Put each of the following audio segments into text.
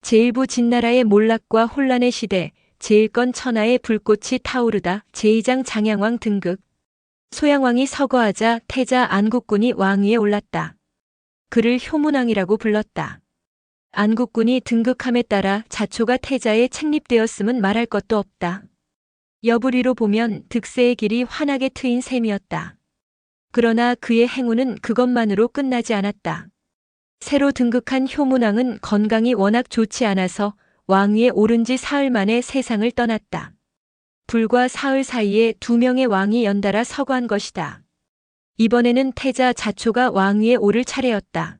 제1부 진나라의 몰락과 혼란의 시대, 제1건 천하의 불꽃이 타오르다, 제2장 장양왕 등극. 소양왕이 서거하자 태자 안국군이 왕위에 올랐다. 그를 효문왕이라고 불렀다. 안국군이 등극함에 따라 자초가 태자에 책립되었음은 말할 것도 없다. 여부리로 보면 득세의 길이 환하게 트인 셈이었다. 그러나 그의 행운은 그것만으로 끝나지 않았다. 새로 등극한 효문왕은 건강이 워낙 좋지 않아서 왕위에 오른 지 사흘 만에 세상을 떠났다. 불과 사흘 사이에 두 명의 왕이 연달아 서거한 것이다. 이번에는 태자 자초가 왕위에 오를 차례였다.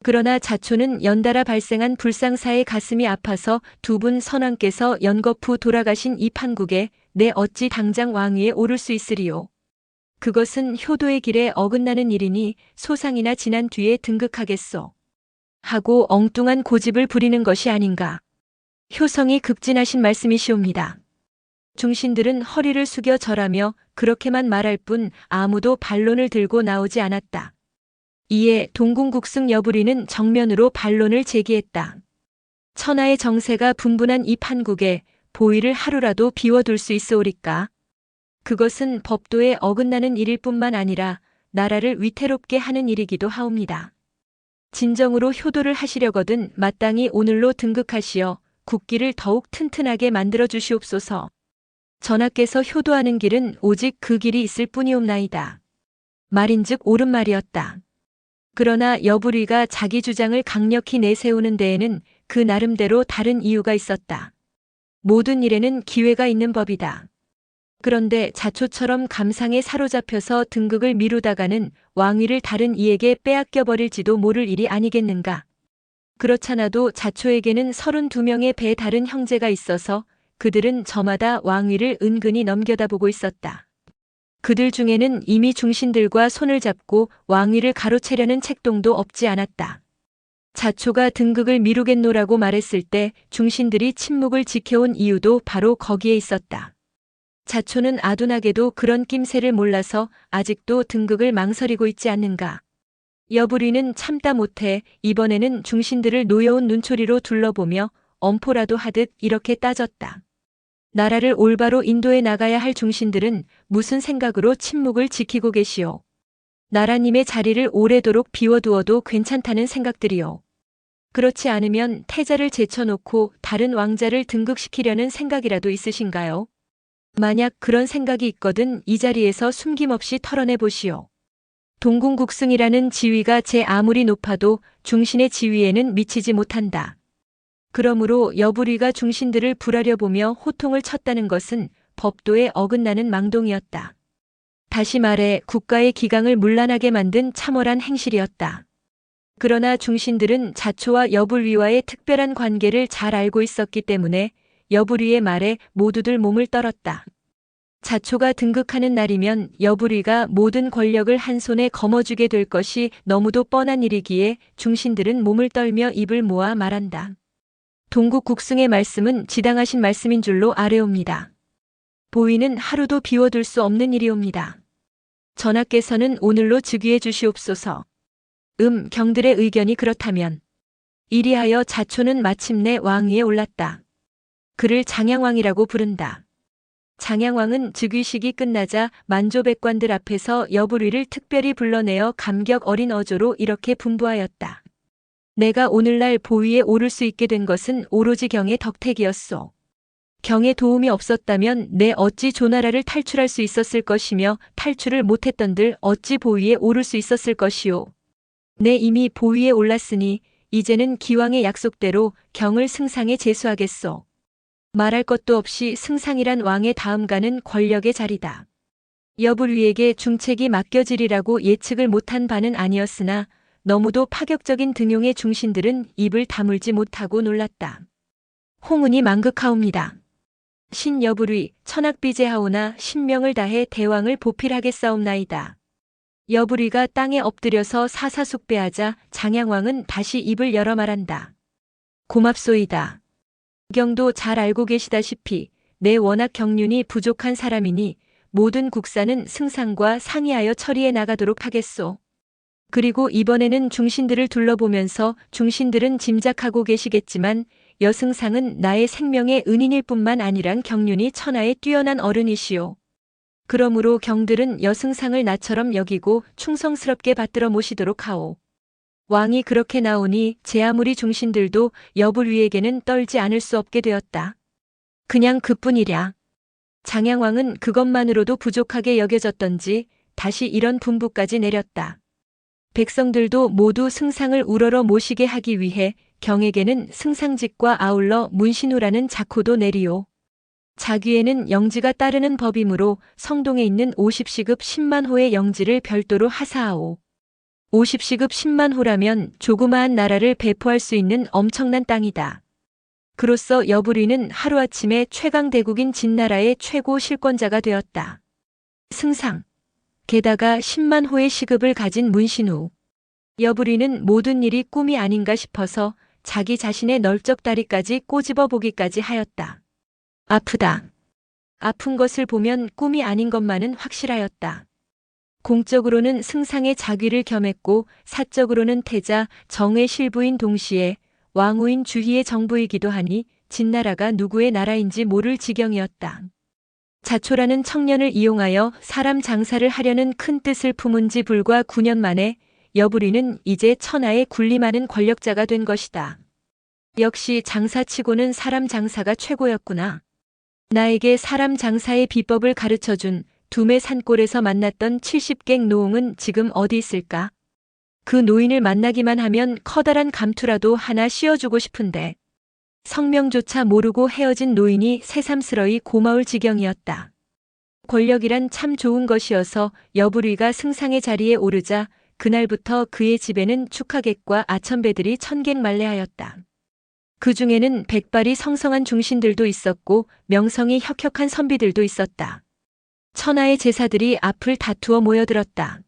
그러나 자초는 연달아 발생한 불상사에 가슴이 아파서 두 분 선왕께서 연거푸 돌아가신 이 판국에 내 어찌 당장 왕위에 오를 수 있으리요. 그것은 효도의 길에 어긋나는 일이니 소상이나 지난 뒤에 등극하겠소. 하고 엉뚱한 고집을 부리는 것이 아닌가. 효성이 급진하신 말씀이시옵니다. 중신들은 허리를 숙여 절하며 그렇게만 말할 뿐 아무도 반론을 들고 나오지 않았다. 이에 동궁국승 여부리는 정면으로 반론을 제기했다. 천하의 정세가 분분한 이 판국에 보위를 하루라도 비워둘 수 있으오리까? 그것은 법도에 어긋나는 일일 뿐만 아니라 나라를 위태롭게 하는 일이기도 하옵니다. 진정으로 효도를 하시려거든 마땅히 오늘로 등극하시어 국기를 더욱 튼튼하게 만들어 주시옵소서. 전하께서 효도하는 길은 오직 그 길이 있을 뿐이옵나이다. 말인즉 옳은 말이었다. 그러나 여부리가 자기 주장을 강력히 내세우는 데에는 그 나름대로 다른 이유가 있었다. 모든 일에는 기회가 있는 법이다. 그런데 자초처럼 감상에 사로잡혀서 등극을 미루다가는 왕위를 다른 이에게 빼앗겨 버릴지도 모를 일이 아니겠는가. 그렇잖아도 자초에게는 32명의 배 다른 형제가 있어서 그들은 저마다 왕위를 은근히 넘겨다보고 있었다. 그들 중에는 이미 중신들과 손을 잡고 왕위를 가로채려는 책동도 없지 않았다. 자초가 등극을 미루겠노라고 말했을 때 중신들이 침묵을 지켜온 이유도 바로 거기에 있었다. 자초는 아둔하게도 그런 낌새를 몰라서 아직도 등극을 망설이고 있지 않는가. 여부리는 참다 못해 이번에는 중신들을 노여운 눈초리로 둘러보며 엄포라도 하듯 이렇게 따졌다. 나라를 올바로 인도해 나가야 할 중신들은 무슨 생각으로 침묵을 지키고 계시오. 나라님의 자리를 오래도록 비워두어도 괜찮다는 생각들이요. 그렇지 않으면 태자를 제쳐놓고 다른 왕자를 등극시키려는 생각이라도 있으신가요? 만약 그런 생각이 있거든 이 자리에서 숨김없이 털어내 보시오. 동궁국승이라는 지위가 제 아무리 높아도 중신의 지위에는 미치지 못한다. 그러므로 여부리가 중신들을 불하려 보며 호통을 쳤다는 것은 법도에 어긋나는 망동이었다. 다시 말해 국가의 기강을 문란하게 만든 참얼한 행실이었다. 그러나 중신들은 자초와 여불위와의 특별한 관계를 잘 알고 있었기 때문에 여부리의 말에 모두들 몸을 떨었다. 자초가 등극하는 날이면 여부리가 모든 권력을 한 손에 거머쥐게 될 것이 너무도 뻔한 일이기에 중신들은 몸을 떨며 입을 모아 말한다. 동국국승의 말씀은 지당하신 말씀인 줄로 아뢰옵니다. 보위는 하루도 비워둘 수 없는 일이옵니다. 전하께서는 오늘로 즉위해 주시옵소서. 경들의 의견이 그렇다면 이리하여 자초는 마침내 왕위에 올랐다. 그를 장양왕이라고 부른다. 장양왕은 즉위식이 끝나자 만조백관들 앞에서 여부리를 특별히 불러내어 감격 어린 어조로 이렇게 분부하였다. 내가 오늘날 보위에 오를 수 있게 된 것은 오로지 경의 덕택이었소. 경의 도움이 없었다면 내 어찌 조나라를 탈출할 수 있었을 것이며 탈출을 못했던들 어찌 보위에 오를 수 있었을 것이오. 내 이미 보위에 올랐으니 이제는 기왕의 약속대로 경을 승상에 제수하겠소. 말할 것도 없이 승상이란 왕의 다음가는 권력의 자리다. 여불위에게 중책이 맡겨지리라고 예측을 못한 바는 아니었으나 너무도 파격적인 등용의 중신들은 입을 다물지 못하고 놀랐다. 홍은이 망극하옵니다. 신여불위 천악비제하오나 신명을 다해 대왕을 보필하겠사옵나이다. 여불위가 땅에 엎드려서 사사숙배하자 장양왕은 다시 입을 열어 말한다. 고맙소이다. 경도 잘 알고 계시다시피 내 워낙 경륜이 부족한 사람이니 모든 국사는 승상과 상의하여 처리해 나가도록 하겠소. 그리고 이번에는 중신들을 둘러보면서 중신들은 짐작하고 계시겠지만 여승상은 나의 생명의 은인일 뿐만 아니란 경륜이 천하에 뛰어난 어른이시오. 그러므로 경들은 여승상을 나처럼 여기고 충성스럽게 받들어 모시도록 하오. 왕이 그렇게 나오니 제 아무리 중신들도 여불위에게는 떨지 않을 수 없게 되었다. 그냥 그뿐이랴. 장양왕은 그것만으로도 부족하게 여겨졌던지 다시 이런 분부까지 내렸다. 백성들도 모두 승상을 우러러 모시게 하기 위해 경에게는 승상직과 아울러 문신우라는 자코도 내리오. 자귀에는 영지가 따르는 법이므로 성동에 있는 50시급 10만 호의 영지를 별도로 하사하오. 50시급 10만 호라면 조그마한 나라를 배포할 수 있는 엄청난 땅이다. 그로써 여불위는 하루아침에 최강대국인 진나라의 최고 실권자가 되었다. 승상. 게다가 10만 호의 시급을 가진 문신우. 여불위는 모든 일이 꿈이 아닌가 싶어서 자기 자신의 널쩍다리까지 꼬집어 보기까지 하였다. 아프다. 아픈 것을 보면 꿈이 아닌 것만은 확실하였다. 공적으로는 승상의 자귀를 겸했고 사적으로는 태자, 정의 실부인 동시에 왕후인 주희의 정부이기도 하니 진나라가 누구의 나라인지 모를 지경이었다. 자초라는 청년을 이용하여 사람 장사를 하려는 큰 뜻을 품은 지 불과 9년 만에 여불위는 이제 천하에 군림하는 권력자가 된 것이다. 역시 장사치고는 사람 장사가 최고였구나. 나에게 사람 장사의 비법을 가르쳐준 두메 산골에서 만났던 70갱 노웅은 지금 어디 있을까? 그 노인을 만나기만 하면 커다란 감투라도 하나 씌워주고 싶은데 성명조차 모르고 헤어진 노인이 새삼스러이 고마울 지경이었다. 권력이란 참 좋은 것이어서 여불위가 승상의 자리에 오르자 그날부터 그의 집에는 축하객과 아천배들이 천객만례하였다. 그 중에는 백발이 성성한 중신들도 있었고 명성이 혁혁한 선비들도 있었다. 천하의 제사들이 앞을 다투어 모여들었다.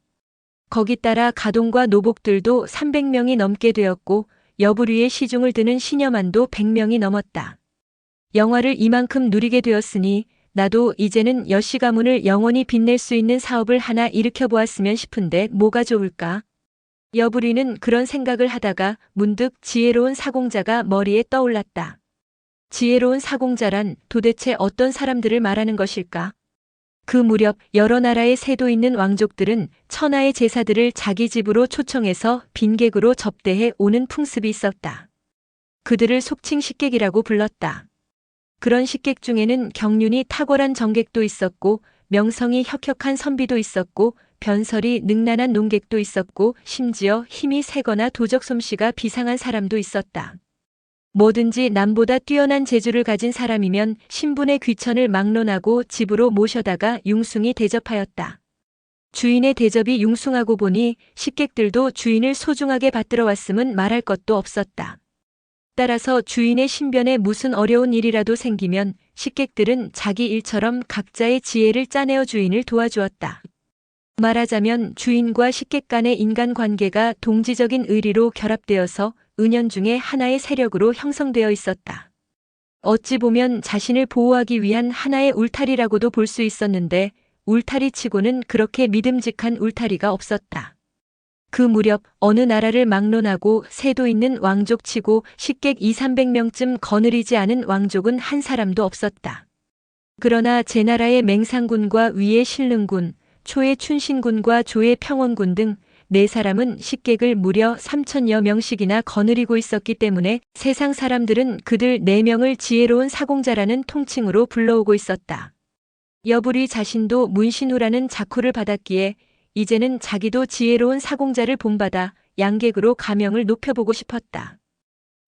거기 따라 가동과 노복들도 300명이 넘게 되었고 여불위의 시중을 드는 시녀만도 100명이 넘었다. 영화를 이만큼 누리게 되었으니 나도 이제는 여씨 가문을 영원히 빛낼 수 있는 사업을 하나 일으켜 보았으면 싶은데 뭐가 좋을까? 여불위는 그런 생각을 하다가 문득 지혜로운 사공자가 머리에 떠올랐다. 지혜로운 사공자란 도대체 어떤 사람들을 말하는 것일까? 그 무렵 여러 나라의 세도 있는 왕족들은 천하의 제사들을 자기 집으로 초청해서 빈객으로 접대해 오는 풍습이 있었다. 그들을 속칭 식객이라고 불렀다. 그런 식객 중에는 경륜이 탁월한 정객도 있었고 명성이 혁혁한 선비도 있었고 변설이 능란한 농객도 있었고 심지어 힘이 세거나 도적 솜씨가 비상한 사람도 있었다. 뭐든지 남보다 뛰어난 재주를 가진 사람이면 신분의 귀천을 막론하고 집으로 모셔다가 융숭이 대접하였다. 주인의 대접이 융숭하고 보니 식객들도 주인을 소중하게 받들어 왔음은 말할 것도 없었다. 따라서 주인의 신변에 무슨 어려운 일이라도 생기면 식객들은 자기 일처럼 각자의 지혜를 짜내어 주인을 도와주었다. 말하자면 주인과 식객 간의 인간관계가 동지적인 의리로 결합되어서 은연중에 하나의 세력으로 형성되어 있었다. 어찌 보면 자신을 보호하기 위한 하나의 울타리라고도 볼 수 있었는데 울타리치고는 그렇게 믿음직한 울타리가 없었다. 그 무렵 어느 나라를 막론하고 세도 있는 왕족치고 식객 200~300명쯤 거느리지 않은 왕족은 한 사람도 없었다. 그러나 제 나라의 맹상군과 위의 신릉군, 초의 춘신군과 조의 평원군 등 네 사람은 식객을 무려 3,000여 명씩이나 거느리고 있었기 때문에 세상 사람들은 그들 4명을 지혜로운 사공자라는 통칭으로 불러오고 있었다. 여불위 자신도 문신우라는 자코를 받았기에 이제는 자기도 지혜로운 사공자를 본받아 양객으로 가명을 높여보고 싶었다.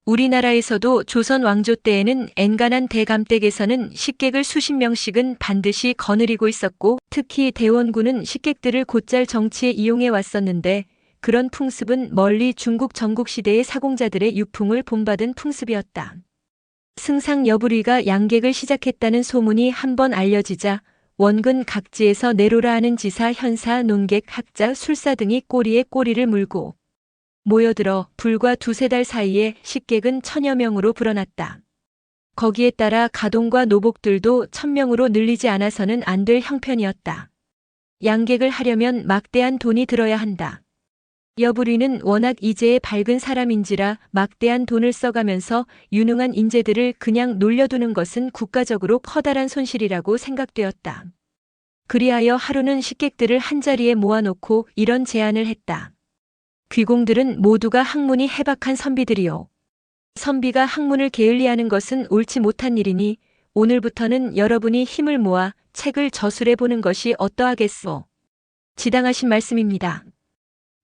우리나라에서도 조선 왕조 때에는 엔간한 대감댁에서는 식객을 수십 명씩은 반드시 거느리고 있었고 특히 대원군은 식객들을 곧잘 정치에 이용해 왔었는데 그런 풍습은 멀리 중국 전국시대의 사공자들의 유풍을 본받은 풍습이었다. 승상 여불위가 양객을 시작했다는 소문이 한번 알려지자 원근 각지에서 내로라 하는 지사, 현사, 논객, 학자, 술사 등이 꼬리에 꼬리를 물고 모여들어 불과 2~3달 사이에 식객은 1000여 명으로 불어났다. 거기에 따라 가동과 노복들도 1000명으로 늘리지 않아서는 안 될 형편이었다. 양객을 하려면 막대한 돈이 들어야 한다. 여부리는 워낙 이제의 밝은 사람인지라 막대한 돈을 써가면서 유능한 인재들을 그냥 놀려두는 것은 국가적으로 커다란 손실이라고 생각되었다. 그리하여 하루는 식객들을 한자리에 모아놓고 이런 제안을 했다. 귀공들은 모두가 학문이 해박한 선비들이요. 선비가 학문을 게을리하는 것은 옳지 못한 일이니 오늘부터는 여러분이 힘을 모아 책을 저술해 보는 것이 어떠하겠소? 지당하신 말씀입니다.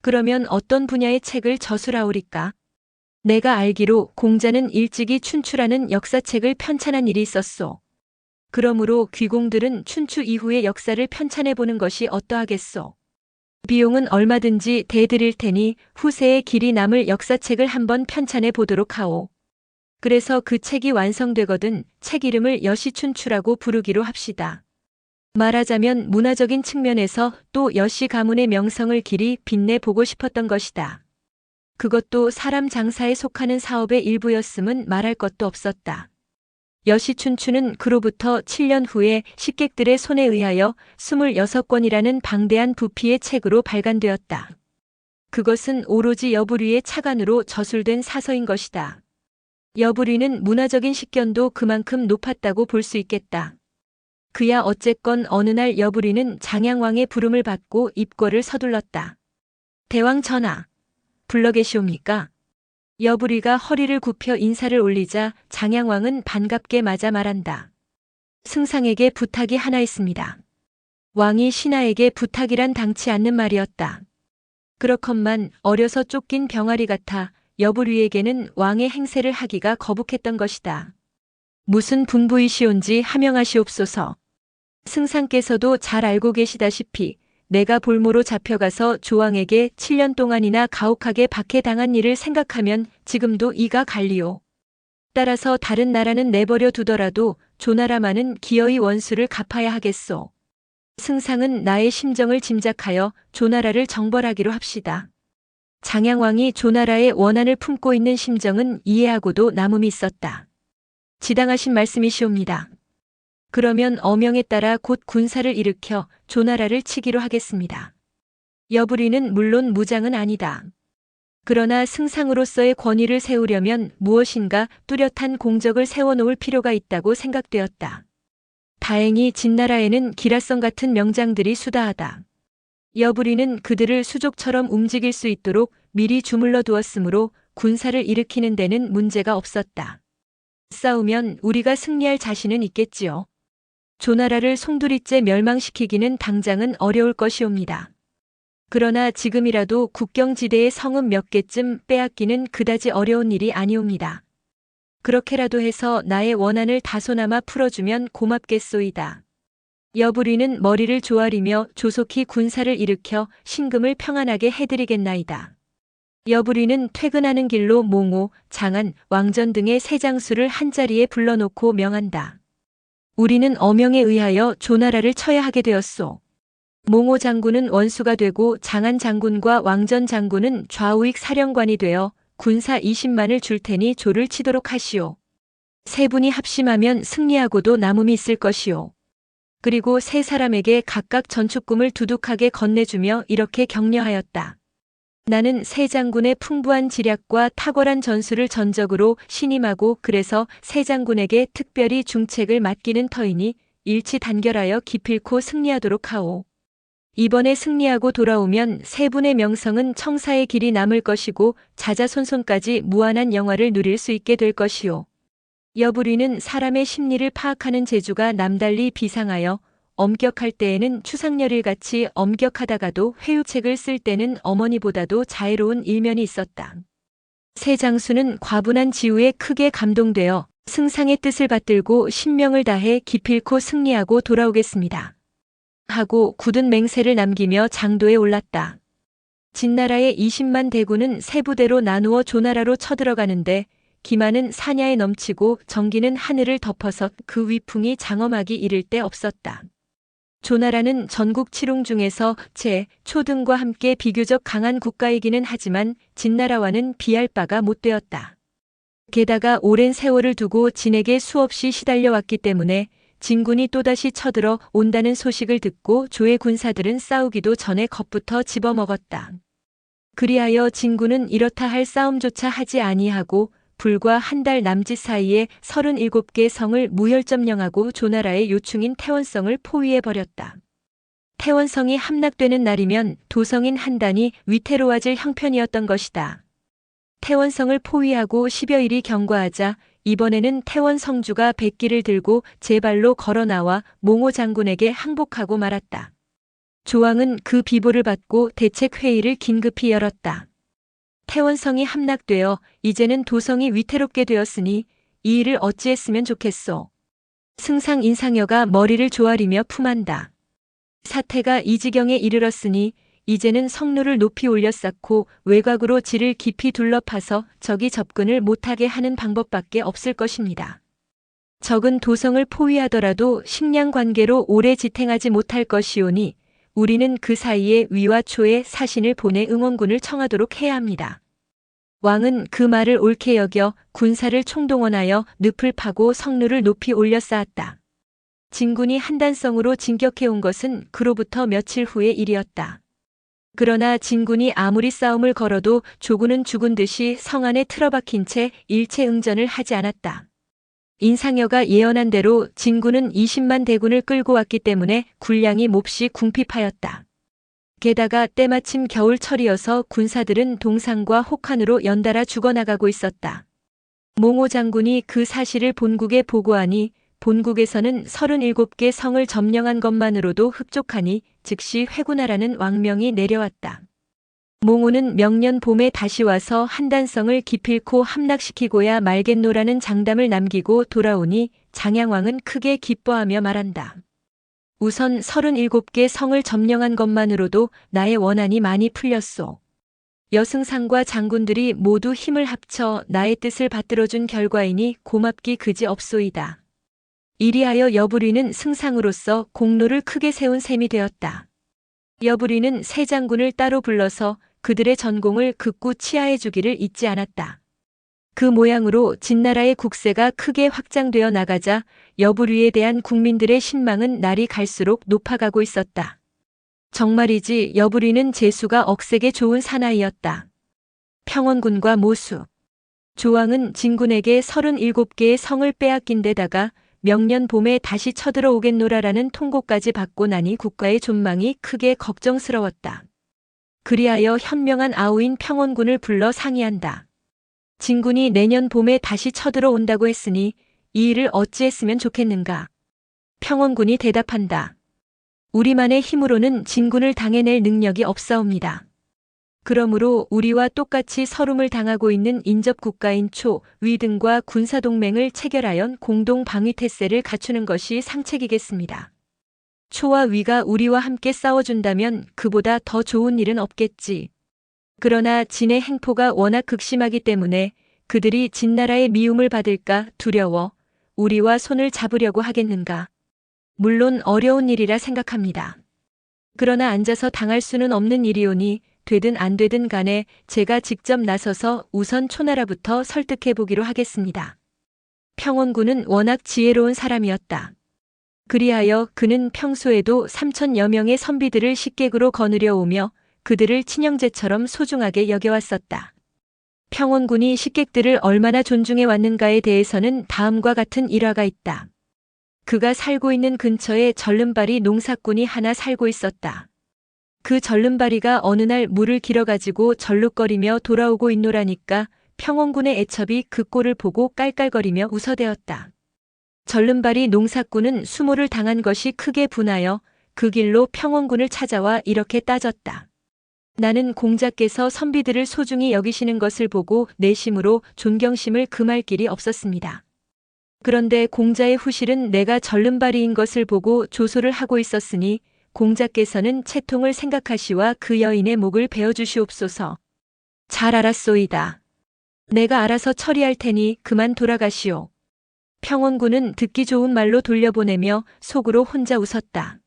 그러면 어떤 분야의 책을 저술하오리까? 내가 알기로 공자는 일찍이 춘추라는 역사책을 편찬한 일이 있었소. 그러므로 귀공들은 춘추 이후의 역사를 편찬해 보는 것이 어떠하겠소? 비용은 얼마든지 대드릴 테니 후세에 길이 남을 역사책을 한번 편찬해 보도록 하오. 그래서 그 책이 완성되거든 책 이름을 여시춘추라고 부르기로 합시다. 말하자면 문화적인 측면에서 또 여시 가문의 명성을 길이 빛내보고 싶었던 것이다. 그것도 사람 장사에 속하는 사업의 일부였음은 말할 것도 없었다. 여시춘추는 그로부터 7년 후에 식객들의 손에 의하여 26권이라는 방대한 부피의 책으로 발간되었다. 그것은 오로지 여부리의 차관으로 저술된 사서인 것이다. 여부리는 문화적인 식견도 그만큼 높았다고 볼 수 있겠다. 그야 어쨌건 어느 날 여부리는 장양왕의 부름을 받고 입궐을 서둘렀다. 대왕 전하, 불러 계시옵니까? 여부리가 허리를 굽혀 인사를 올리자 장양왕은 반갑게 맞아 말한다. 승상에게 부탁이 하나 있습니다. 왕이 신하에게 부탁이란 당치 않는 말이었다. 그렇건만 어려서 쫓긴 병아리 같아 여부리에게는 왕의 행세를 하기가 거북했던 것이다. 무슨 분부이시온지 하명하시옵소서. 승상께서도 잘 알고 계시다시피 내가 볼모로 잡혀가서 조왕에게 7년 동안이나 가혹하게 박해당한 일을 생각하면 지금도 이가 갈리오. 따라서 다른 나라는 내버려 두더라도 조나라만은 기어이 원수를 갚아야 하겠소. 승상은 나의 심정을 짐작하여 조나라를 정벌하기로 합시다. 장양왕이 조나라의 원한을 품고 있는 심정은 이해하고도 남음이 있었다. 지당하신 말씀이시옵니다. 그러면 어명에 따라 곧 군사를 일으켜 조나라를 치기로 하겠습니다. 여부리는 물론 무장은 아니다. 그러나 승상으로서의 권위를 세우려면 무엇인가 뚜렷한 공적을 세워놓을 필요가 있다고 생각되었다. 다행히 진나라에는 기라성 같은 명장들이 수다하다. 여부리는 그들을 수족처럼 움직일 수 있도록 미리 주물러 두었으므로 군사를 일으키는 데는 문제가 없었다. 싸우면 우리가 승리할 자신은 있겠지요. 조나라를 송두리째 멸망시키기는 당장은 어려울 것이옵니다. 그러나 지금이라도 국경지대의 성읍 몇 개쯤 빼앗기는 그다지 어려운 일이 아니옵니다. 그렇게라도 해서 나의 원한을 다소나마 풀어주면 고맙겠소이다. 여부리는 머리를 조아리며 조속히 군사를 일으켜 신금을 평안하게 해드리겠나이다. 여부리는 퇴근하는 길로 몽호, 장안, 왕전 등의 세 장수를 한자리에 불러놓고 명한다. 우리는 어명에 의하여 조나라를 쳐야 하게 되었소. 몽호 장군은 원수가 되고 장안 장군과 왕전 장군은 좌우익 사령관이 되어 군사 20만을 줄 테니 조를 치도록 하시오. 세 분이 합심하면 승리하고도 남음이 있을 것이오. 그리고 세 사람에게 각각 전축금을 두둑하게 건네주며 이렇게 격려하였다. 나는 세 장군의 풍부한 지략과 탁월한 전술을 전적으로 신임하고 그래서 세 장군에게 특별히 중책을 맡기는 터이니 일치 단결하여 기필코 승리하도록 하오. 이번에 승리하고 돌아오면 세 분의 명성은 청사의 길이 남을 것이고 자자손손까지 무한한 영화를 누릴 수 있게 될 것이오. 여부리는 사람의 심리를 파악하는 재주가 남달리 비상하여 엄격할 때에는 추상열일같이 엄격하다가도 회유책을 쓸 때는 어머니보다도 자애로운 일면이 있었다. 세 장수는 과분한 지우에 크게 감동되어 승상의 뜻을 받들고 신명을 다해 기필코 승리하고 돌아오겠습니다. 하고 굳은 맹세를 남기며 장도에 올랐다. 진나라의 20만 대군은 세 부대로 나누어 조나라로 쳐들어가는데 기만은 사냐에 넘치고 정기는 하늘을 덮어서 그 위풍이 장엄하기 이를 데 없었다. 조나라는 전국 칠웅 중에서 제, 초 등과 함께 비교적 강한 국가이기는 하지만 진나라와는 비할 바가 못 되었다. 게다가 오랜 세월을 두고 진에게 수없이 시달려왔기 때문에 진군이 또다시 쳐들어 온다는 소식을 듣고 조의 군사들은 싸우기도 전에 겁부터 집어먹었다. 그리하여 진군은 이렇다 할 싸움조차 하지 아니하고 불과 한 달 남짓 사이에 37개 성을 무혈점령하고 조나라의 요충인 태원성을 포위해버렸다. 태원성이 함락되는 날이면 도성인 한단이 위태로워질 형편이었던 것이다. 태원성을 포위하고 10여일이 경과하자 이번에는 태원 성주가 백기를 들고 제 발로 걸어나와 몽호 장군에게 항복하고 말았다. 조왕은 그 비보를 받고 대책회의를 긴급히 열었다. 태원성이 함락되어 이제는 도성이 위태롭게 되었으니 이 일을 어찌했으면 좋겠소. 승상 인상여가 머리를 조아리며 품한다. 사태가 이 지경에 이르렀으니 이제는 성루를 높이 올려 쌓고 외곽으로 지를 깊이 둘러파서 적이 접근을 못하게 하는 방법밖에 없을 것입니다. 적은 도성을 포위하더라도 식량 관계로 오래 지탱하지 못할 것이오니 우리는 그 사이에 위와 초에 사신을 보내 응원군을 청하도록 해야 합니다. 왕은 그 말을 옳게 여겨 군사를 총동원하여 늪을 파고 성루를 높이 올려 쌓았다. 진군이 한단성으로 진격해온 것은 그로부터 며칠 후의 일이었다. 그러나 진군이 아무리 싸움을 걸어도 조군은 죽은 듯이 성 안에 틀어박힌 채 일체 응전을 하지 않았다. 인상여가 예언한 대로 진군은 20만 대군을 끌고 왔기 때문에 군량이 몹시 궁핍하였다. 게다가 때마침 겨울철이어서 군사들은 동상과 혹한으로 연달아 죽어나가고 있었다. 몽호 장군이 그 사실을 본국에 보고하니 본국에서는 37개 성을 점령한 것만으로도 흡족하니 즉시 회군하라는 왕명이 내려왔다. 몽호는 명년 봄에 다시 와서 한단성을 기필코 함락시키고야 말겠노라는 장담을 남기고 돌아오니 장양왕은 크게 기뻐하며 말한다. 우선 37개 성을 점령한 것만으로도 나의 원한이 많이 풀렸소. 여승상과 장군들이 모두 힘을 합쳐 나의 뜻을 받들어준 결과이니 고맙기 그지 없소이다. 이리하여 여부리는 승상으로서 공로를 크게 세운 셈이 되었다. 여부리는 세 장군을 따로 불러서 그들의 전공을 극구 치하해 주기를 잊지 않았다. 그 모양으로 진나라의 국세가 크게 확장되어 나가자 여부리에 대한 국민들의 신망은 날이 갈수록 높아가고 있었다. 정말이지 여부리는 재수가 억세게 좋은 사나이였다. 평원군과 모수. 조왕은 진군에게 37개의 성을 빼앗긴 데다가 명년 봄에 다시 쳐들어오겠노라라는 통고까지 받고 나니 국가의 존망이 크게 걱정스러웠다. 그리하여 현명한 아우인 평원군을 불러 상의한다. 진군이 내년 봄에 다시 쳐들어온다고 했으니 이 일을 어찌했으면 좋겠는가. 평원군이 대답한다. 우리만의 힘으로는 진군을 당해낼 능력이 없사옵니다. 그러므로 우리와 똑같이 서름을 당하고 있는 인접국가인 초, 위 등과 군사동맹을 체결하여 공동방위태세를 갖추는 것이 상책이겠습니다. 초와 위가 우리와 함께 싸워준다면 그보다 더 좋은 일은 없겠지. 그러나 진의 행포가 워낙 극심하기 때문에 그들이 진나라의 미움을 받을까 두려워 우리와 손을 잡으려고 하겠는가. 물론 어려운 일이라 생각합니다. 그러나 앉아서 당할 수는 없는 일이오니 되든 안 되든 간에 제가 직접 나서서 우선 초나라부터 설득해 보기로 하겠습니다. 평원군은 워낙 지혜로운 사람이었다. 그리하여 그는 평소에도 3,000여 명의 선비들을 식객으로 거느려 오며 그들을 친형제처럼 소중하게 여겨왔었다. 평원군이 식객들을 얼마나 존중해 왔는가에 대해서는 다음과 같은 일화가 있다. 그가 살고 있는 근처에 절름발이 농사꾼이 하나 살고 있었다. 그 절름발이가 어느 날 물을 길어가지고 절룩거리며 돌아오고 있노라니까 평원군의 애첩이 그 꼴을 보고 깔깔거리며 웃어대었다. 절름발이 농사꾼은 수모를 당한 것이 크게 분하여 그 길로 평원군을 찾아와 이렇게 따졌다. 나는 공자께서 선비들을 소중히 여기시는 것을 보고 내심으로 존경심을 금할 길이 없었습니다. 그런데 공자의 후실은 내가 절름발이인 것을 보고 조소를 하고 있었으니 공자께서는 채통을 생각하시와 그 여인의 목을 베어주시옵소서. 잘 알았소이다. 내가 알아서 처리할 테니 그만 돌아가시오. 평원군은 듣기 좋은 말로 돌려보내며 속으로 혼자 웃었다.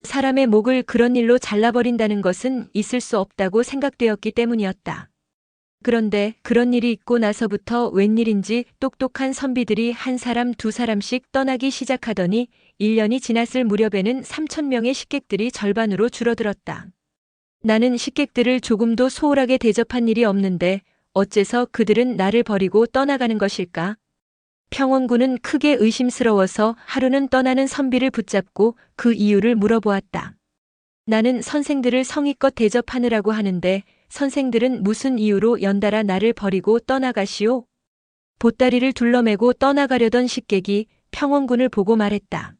사람의 목을 그런 일로 잘라버린다는 것은 있을 수 없다고 생각되었기 때문이었다. 그런데 그런 일이 있고 나서부터 웬일인지 똑똑한 선비들이 한 사람 두 사람씩 떠나기 시작하더니 1년이 지났을 무렵에는 3,000명의 식객들이 절반으로 줄어들었다. 나는 식객들을 조금도 소홀하게 대접한 일이 없는데 어째서 그들은 나를 버리고 떠나가는 것일까? 평원군은 크게 의심스러워서 하루는 떠나는 선비를 붙잡고 그 이유를 물어보았다. 나는 선생들을 성의껏 대접하느라고 하는데 선생들은 무슨 이유로 연달아 나를 버리고 떠나가시오? 보따리를 둘러매고 떠나가려던 식객이 평원군을 보고 말했다.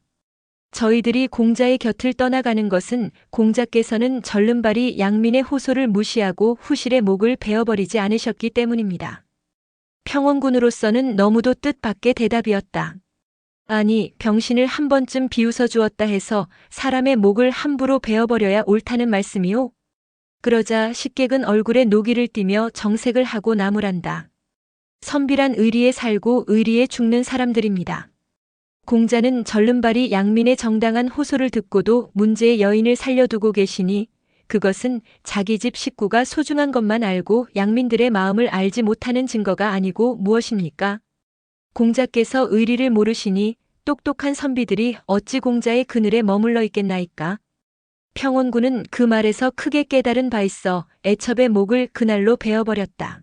저희들이 공자의 곁을 떠나가는 것은 공자께서는 절름발이 양민의 호소를 무시하고 후실의 목을 베어버리지 않으셨기 때문입니다. 평원군으로서는 너무도 뜻밖의 대답이었다. 아니, 병신을 한 번쯤 비웃어 주었다 해서 사람의 목을 함부로 베어버려야 옳다는 말씀이오? 그러자 식객은 얼굴에 노기를 띠며 정색을 하고 나무란다. 선비란 의리에 살고 의리에 죽는 사람들입니다. 공자는 절름발이 양민의 정당한 호소를 듣고도 문제의 여인을 살려두고 계시니 그것은 자기 집 식구가 소중한 것만 알고 양민들의 마음을 알지 못하는 증거가 아니고 무엇입니까? 공자께서 의리를 모르시니 똑똑한 선비들이 어찌 공자의 그늘에 머물러 있겠나이까? 평원군은 그 말에서 크게 깨달은 바 있어 애첩의 목을 그날로 베어버렸다.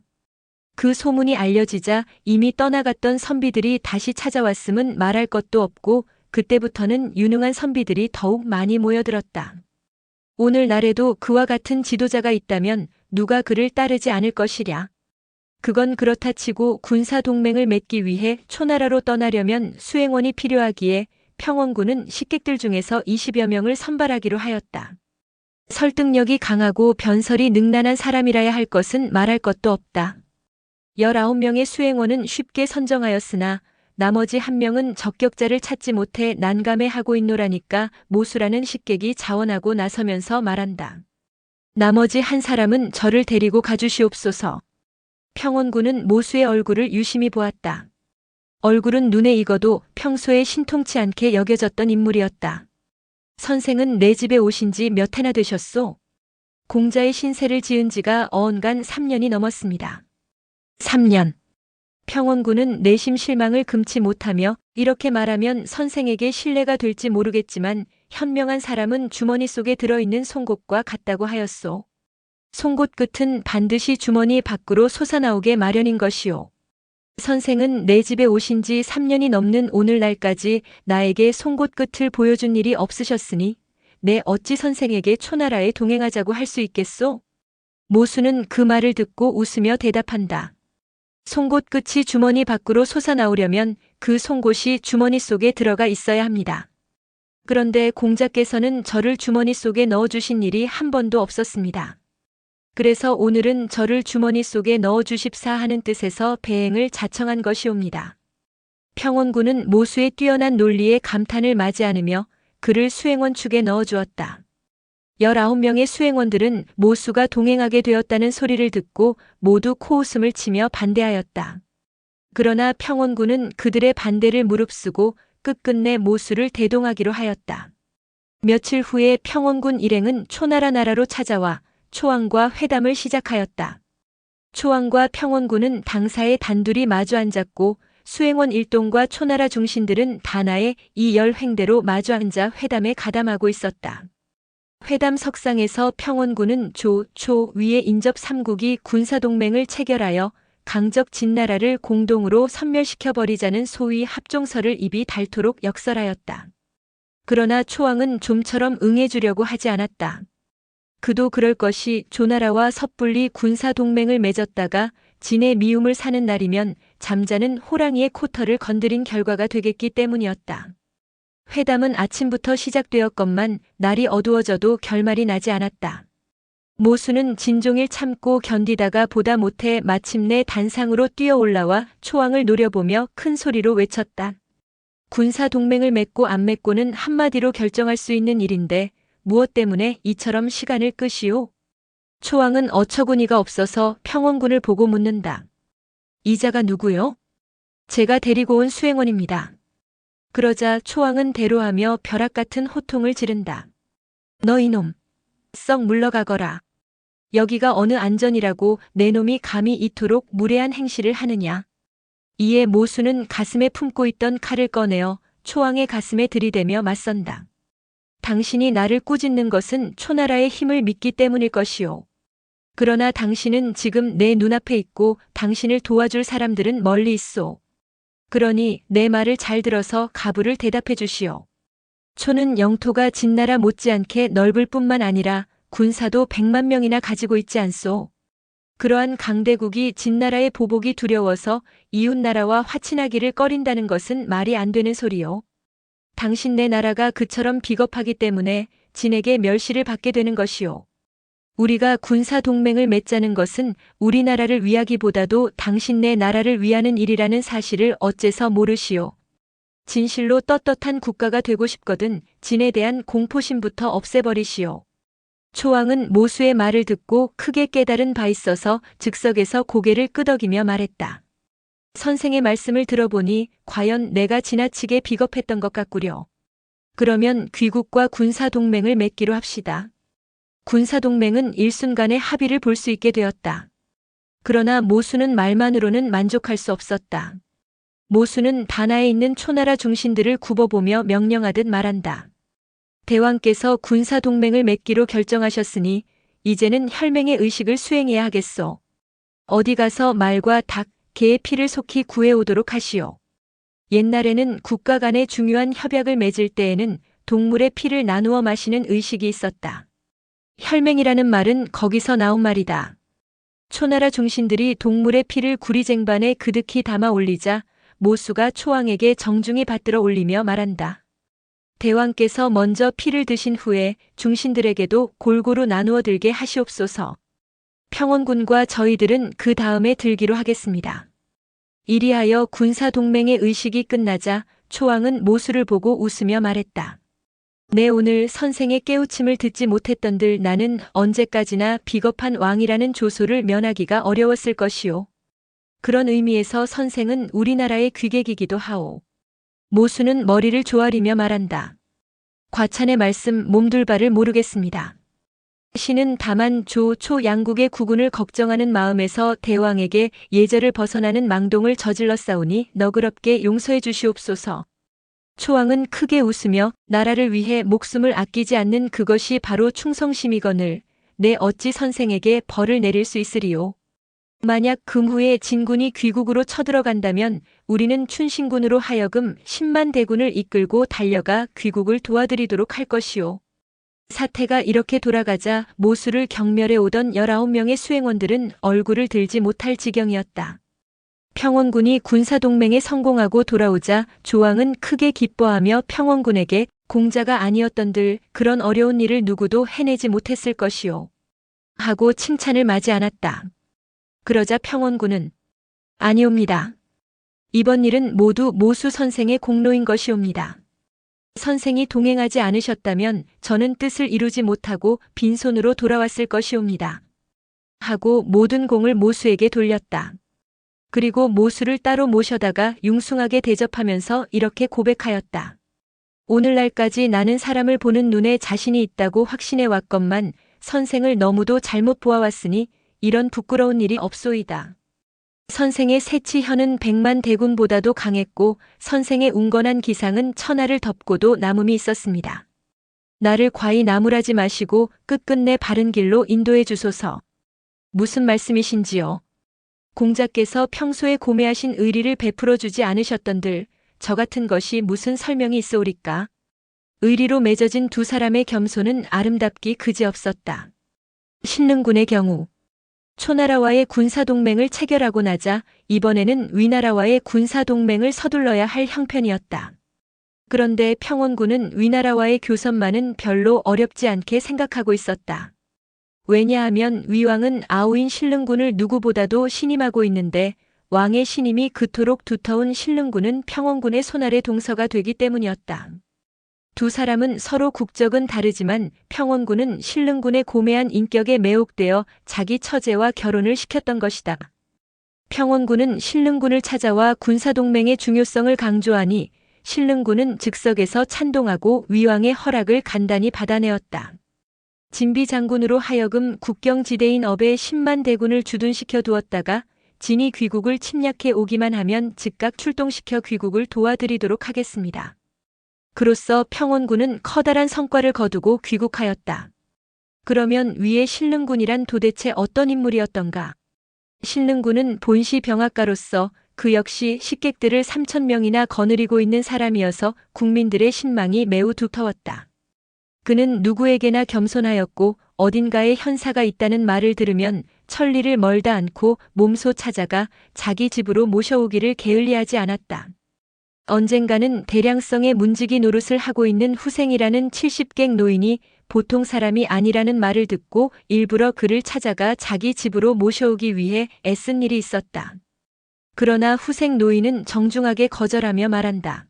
그 소문이 알려지자 이미 떠나갔던 선비들이 다시 찾아왔음은 말할 것도 없고 그때부터는 유능한 선비들이 더욱 많이 모여들었다. 오늘날에도 그와 같은 지도자가 있다면 누가 그를 따르지 않을 것이랴. 그건 그렇다 치고 군사동맹을 맺기 위해 초나라로 떠나려면 수행원이 필요하기에 평원군은 식객들 중에서 20여 명을 선발하기로 하였다. 설득력이 강하고 변설이 능란한 사람이라야 할 것은 말할 것도 없다. 19명의 수행원은 쉽게 선정하였으나 나머지 1명은 적격자를 찾지 못해 난감해하고 있노라니까 모수라는 식객이 자원하고 나서면서 말한다. 나머지 한 사람은 저를 데리고 가주시옵소서. 평원군은 모수의 얼굴을 유심히 보았다. 얼굴은 눈에 익어도 평소에 신통치 않게 여겨졌던 인물이었다. 선생은 내 집에 오신 지 몇 해나 되셨소? 공자의 신세를 지은 지가 어언간 3년이 넘었습니다. 3년. 평원군은 내심 실망을 금치 못하며 이렇게 말하면 선생에게 신뢰가 될지 모르겠지만 현명한 사람은 주머니 속에 들어있는 송곳과 같다고 하였소. 송곳 끝은 반드시 주머니 밖으로 솟아나오게 마련인 것이오. 선생은 내 집에 오신 지 3년이 넘는 오늘날까지 나에게 송곳 끝을 보여준 일이 없으셨으니 내 어찌 선생에게 초나라에 동행하자고 할 수 있겠소? 모수는 그 말을 듣고 웃으며 대답한다. 송곳 끝이 주머니 밖으로 솟아나오려면 그 송곳이 주머니 속에 들어가 있어야 합니다. 그런데 공자께서는 저를 주머니 속에 넣어주신 일이 한 번도 없었습니다. 그래서 오늘은 저를 주머니 속에 넣어주십사 하는 뜻에서 배행을 자청한 것이옵니다. 평원군은 모수의 뛰어난 논리에 감탄을 마지 않으며 그를 수행원 축에 넣어주었다. 19명의 수행원들은 모수가 동행하게 되었다는 소리를 듣고 모두 코웃음을 치며 반대하였다. 그러나 평원군은 그들의 반대를 무릅쓰고 끝끝내 모수를 대동하기로 하였다. 며칠 후에 평원군 일행은 초나라 나라로 찾아와 초왕과 회담을 시작하였다. 초왕과 평원군은 당사에 단둘이 마주 앉았고 수행원 일동과 초나라 중신들은 단하에 이 열횡대로 마주 앉아 회담에 가담하고 있었다. 회담 석상에서 평원군은 초 위에 인접 3국이 군사동맹을 체결하여 강적 진나라를 공동으로 섬멸시켜버리자는 소위 합종서를 입이 닳도록 역설하였다. 그러나 초왕은 좀처럼 응해주려고 하지 않았다. 그도 그럴 것이 조나라와 섣불리 군사동맹을 맺었다가 진의 미움을 사는 날이면 잠자는 호랑이의 코털을 건드린 결과가 되겠기 때문이었다. 회담은 아침부터 시작되었건만 날이 어두워져도 결말이 나지 않았다. 모수는 진종일 참고 견디다가 보다 못해 마침내 단상으로 뛰어올라와 초왕을 노려보며 큰 소리로 외쳤다. 군사동맹을 맺고 안 맺고는 한마디로 결정할 수 있는 일인데 무엇 때문에 이처럼 시간을 끄시오? 초왕은 어처구니가 없어서 평원군을 보고 묻는다. 이자가 누구요? 제가 데리고 온 수행원입니다. 그러자 초왕은 대로하며 벼락 같은 호통을 지른다. 너 이놈, 썩 물러가거라. 여기가 어느 안전이라고 내 놈이 감히 이토록 무례한 행실을 하느냐. 이에 모수는 가슴에 품고 있던 칼을 꺼내어 초왕의 가슴에 들이대며 맞선다. 당신이 나를 꾸짖는 것은 초나라의 힘을 믿기 때문일 것이오. 그러나 당신은 지금 내 눈앞에 있고 당신을 도와줄 사람들은 멀리 있소. 그러니 내 말을 잘 들어서 가부를 대답해 주시오. 초는 영토가 진나라 못지않게 넓을 뿐만 아니라 군사도 100만 명이나 가지고 있지 않소. 그러한 강대국이 진나라의 보복이 두려워서 이웃나라와 화친하기를 꺼린다는 것은 말이 안 되는 소리요. 당신네 나라가 그처럼 비겁하기 때문에 진에게 멸시를 받게 되는 것이요. 우리가 군사 동맹을 맺자는 것은 우리나라를 위하기보다도 당신네 나라를 위하는 일이라는 사실을 어째서 모르시오. 진실로 떳떳한 국가가 되고 싶거든 진에 대한 공포심부터 없애버리시오. 초왕은 모수의 말을 듣고 크게 깨달은 바 있어서 즉석에서 고개를 끄덕이며 말했다. 선생의 말씀을 들어보니 과연 내가 지나치게 비겁했던 것 같구려. 그러면 귀국과 군사동맹을 맺기로 합시다. 군사동맹은 일순간에 합의를 볼 수 있게 되었다. 그러나 모수는 말만으로는 만족할 수 없었다. 모수는 단하에 있는 초나라 중신들을 굽어보며 명령하듯 말한다. 대왕께서 군사동맹을 맺기로 결정하셨으니 이제는 혈맹의 의식을 수행해야 하겠소. 어디 가서 말과 닭, 개의 피를 속히 구해오도록 하시오. 옛날에는 국가 간의 중요한 협약을 맺을 때에는 동물의 피를 나누어 마시는 의식이 있었다. 혈맹이라는 말은 거기서 나온 말이다. 초나라 중신들이 동물의 피를 구리쟁반에 그득히 담아 올리자 모수가 초왕에게 정중히 받들어 올리며 말한다. 대왕께서 먼저 피를 드신 후에 중신들에게도 골고루 나누어 들게 하시옵소서. 평원군과 저희들은 그 다음에 들기로 하겠습니다. 이리하여 군사동맹의 의식이 끝나자 초왕은 모수를 보고 웃으며 말했다. 내 오늘 선생의 깨우침을 듣지 못했던들 나는 언제까지나 비겁한 왕이라는 조소를 면하기가 어려웠을 것이오. 그런 의미에서 선생은 우리나라의 귀객이기도 하오. 모수는 머리를 조아리며 말한다. 과찬의 말씀 몸둘 바를 모르겠습니다. 신은 다만 조, 초 양국의 국운을 걱정하는 마음에서 대왕에게 예절을 벗어나는 망동을 저질렀사오니 너그럽게 용서해 주시옵소서. 초왕은 크게 웃으며 나라를 위해 목숨을 아끼지 않는 그것이 바로 충성심이거늘 내 어찌 선생에게 벌을 내릴 수 있으리요. 만약 금후에 진군이 귀국으로 쳐들어간다면 우리는 춘신군으로 하여금 10만 대군을 이끌고 달려가 귀국을 도와드리도록 할 것이오. 사태가 이렇게 돌아가자 모수를 경멸해 오던 19명의 수행원들은 얼굴을 들지 못할 지경이었다. 평원군이 군사동맹에 성공하고 돌아오자 조왕은 크게 기뻐하며 평원군에게 공자가 아니었던들 그런 어려운 일을 누구도 해내지 못했을 것이오. 하고 칭찬을 마지 않았다. 그러자 평원군은 아니옵니다. 이번 일은 모두 모수 선생의 공로인 것이옵니다. 선생이 동행하지 않으셨다면 저는 뜻을 이루지 못하고 빈손으로 돌아왔을 것이옵니다. 하고 모든 공을 모수에게 돌렸다. 그리고 모수를 따로 모셔다가 융숭하게 대접하면서 이렇게 고백하였다. 오늘날까지 나는 사람을 보는 눈에 자신이 있다고 확신해 왔건만 선생을 너무도 잘못 보아왔으니 이런 부끄러운 일이 없소이다. 선생의 새치혀는 100만 대군보다도 강했고 선생의 웅건한 기상은 천하를 덮고도 남음이 있었습니다. 나를 과히 나무라지 마시고 끝끝내 바른 길로 인도해 주소서. 무슨 말씀이신지요? 공자께서 평소에 고매하신 의리를 베풀어 주지 않으셨던들 저 같은 것이 무슨 설명이 있어오리까? 의리로 맺어진 두 사람의 겸손은 아름답기 그지없었다. 신릉군의 경우 초나라와의 군사동맹을 체결하고 나자 이번에는 위나라와의 군사동맹을 서둘러야 할 형편이었다. 그런데 평원군은 위나라와의 교선만은 별로 어렵지 않게 생각하고 있었다. 왜냐하면 위왕은 아우인 신릉군을 누구보다도 신임하고 있는데 왕의 신임이 그토록 두터운 신릉군은 평원군의 손아래 동서가 되기 때문이었다. 두 사람은 서로 국적은 다르지만 평원군은 신릉군의 고매한 인격에 매혹되어 자기 처제와 결혼을 시켰던 것이다. 평원군은 신릉군을 찾아와 군사동맹의 중요성을 강조하니 신릉군은 즉석에서 찬동하고 위왕의 허락을 간단히 받아내었다. 진비 장군으로 하여금 국경지대인 업에 10만 대군을 주둔시켜 두었다가 진이 귀국을 침략해 오기만 하면 즉각 출동시켜 귀국을 도와드리도록 하겠습니다. 그로써 평원군은 커다란 성과를 거두고 귀국하였다. 그러면 위의 신릉군이란 도대체 어떤 인물이었던가? 신릉군은 본시 병학가로서 그 역시 식객들을 3,000명이나 거느리고 있는 사람이어서 국민들의 신망이 매우 두터웠다. 그는 누구에게나 겸손하였고 어딘가에 현사가 있다는 말을 들으면 천리를 멀다 않고 몸소 찾아가 자기 집으로 모셔오기를 게을리하지 않았다. 언젠가는 대량성의 문지기 노릇을 하고 있는 후생이라는 70객 노인이 보통 사람이 아니라는 말을 듣고 일부러 그를 찾아가 자기 집으로 모셔오기 위해 애쓴 일이 있었다. 그러나 후생 노인은 정중하게 거절하며 말한다.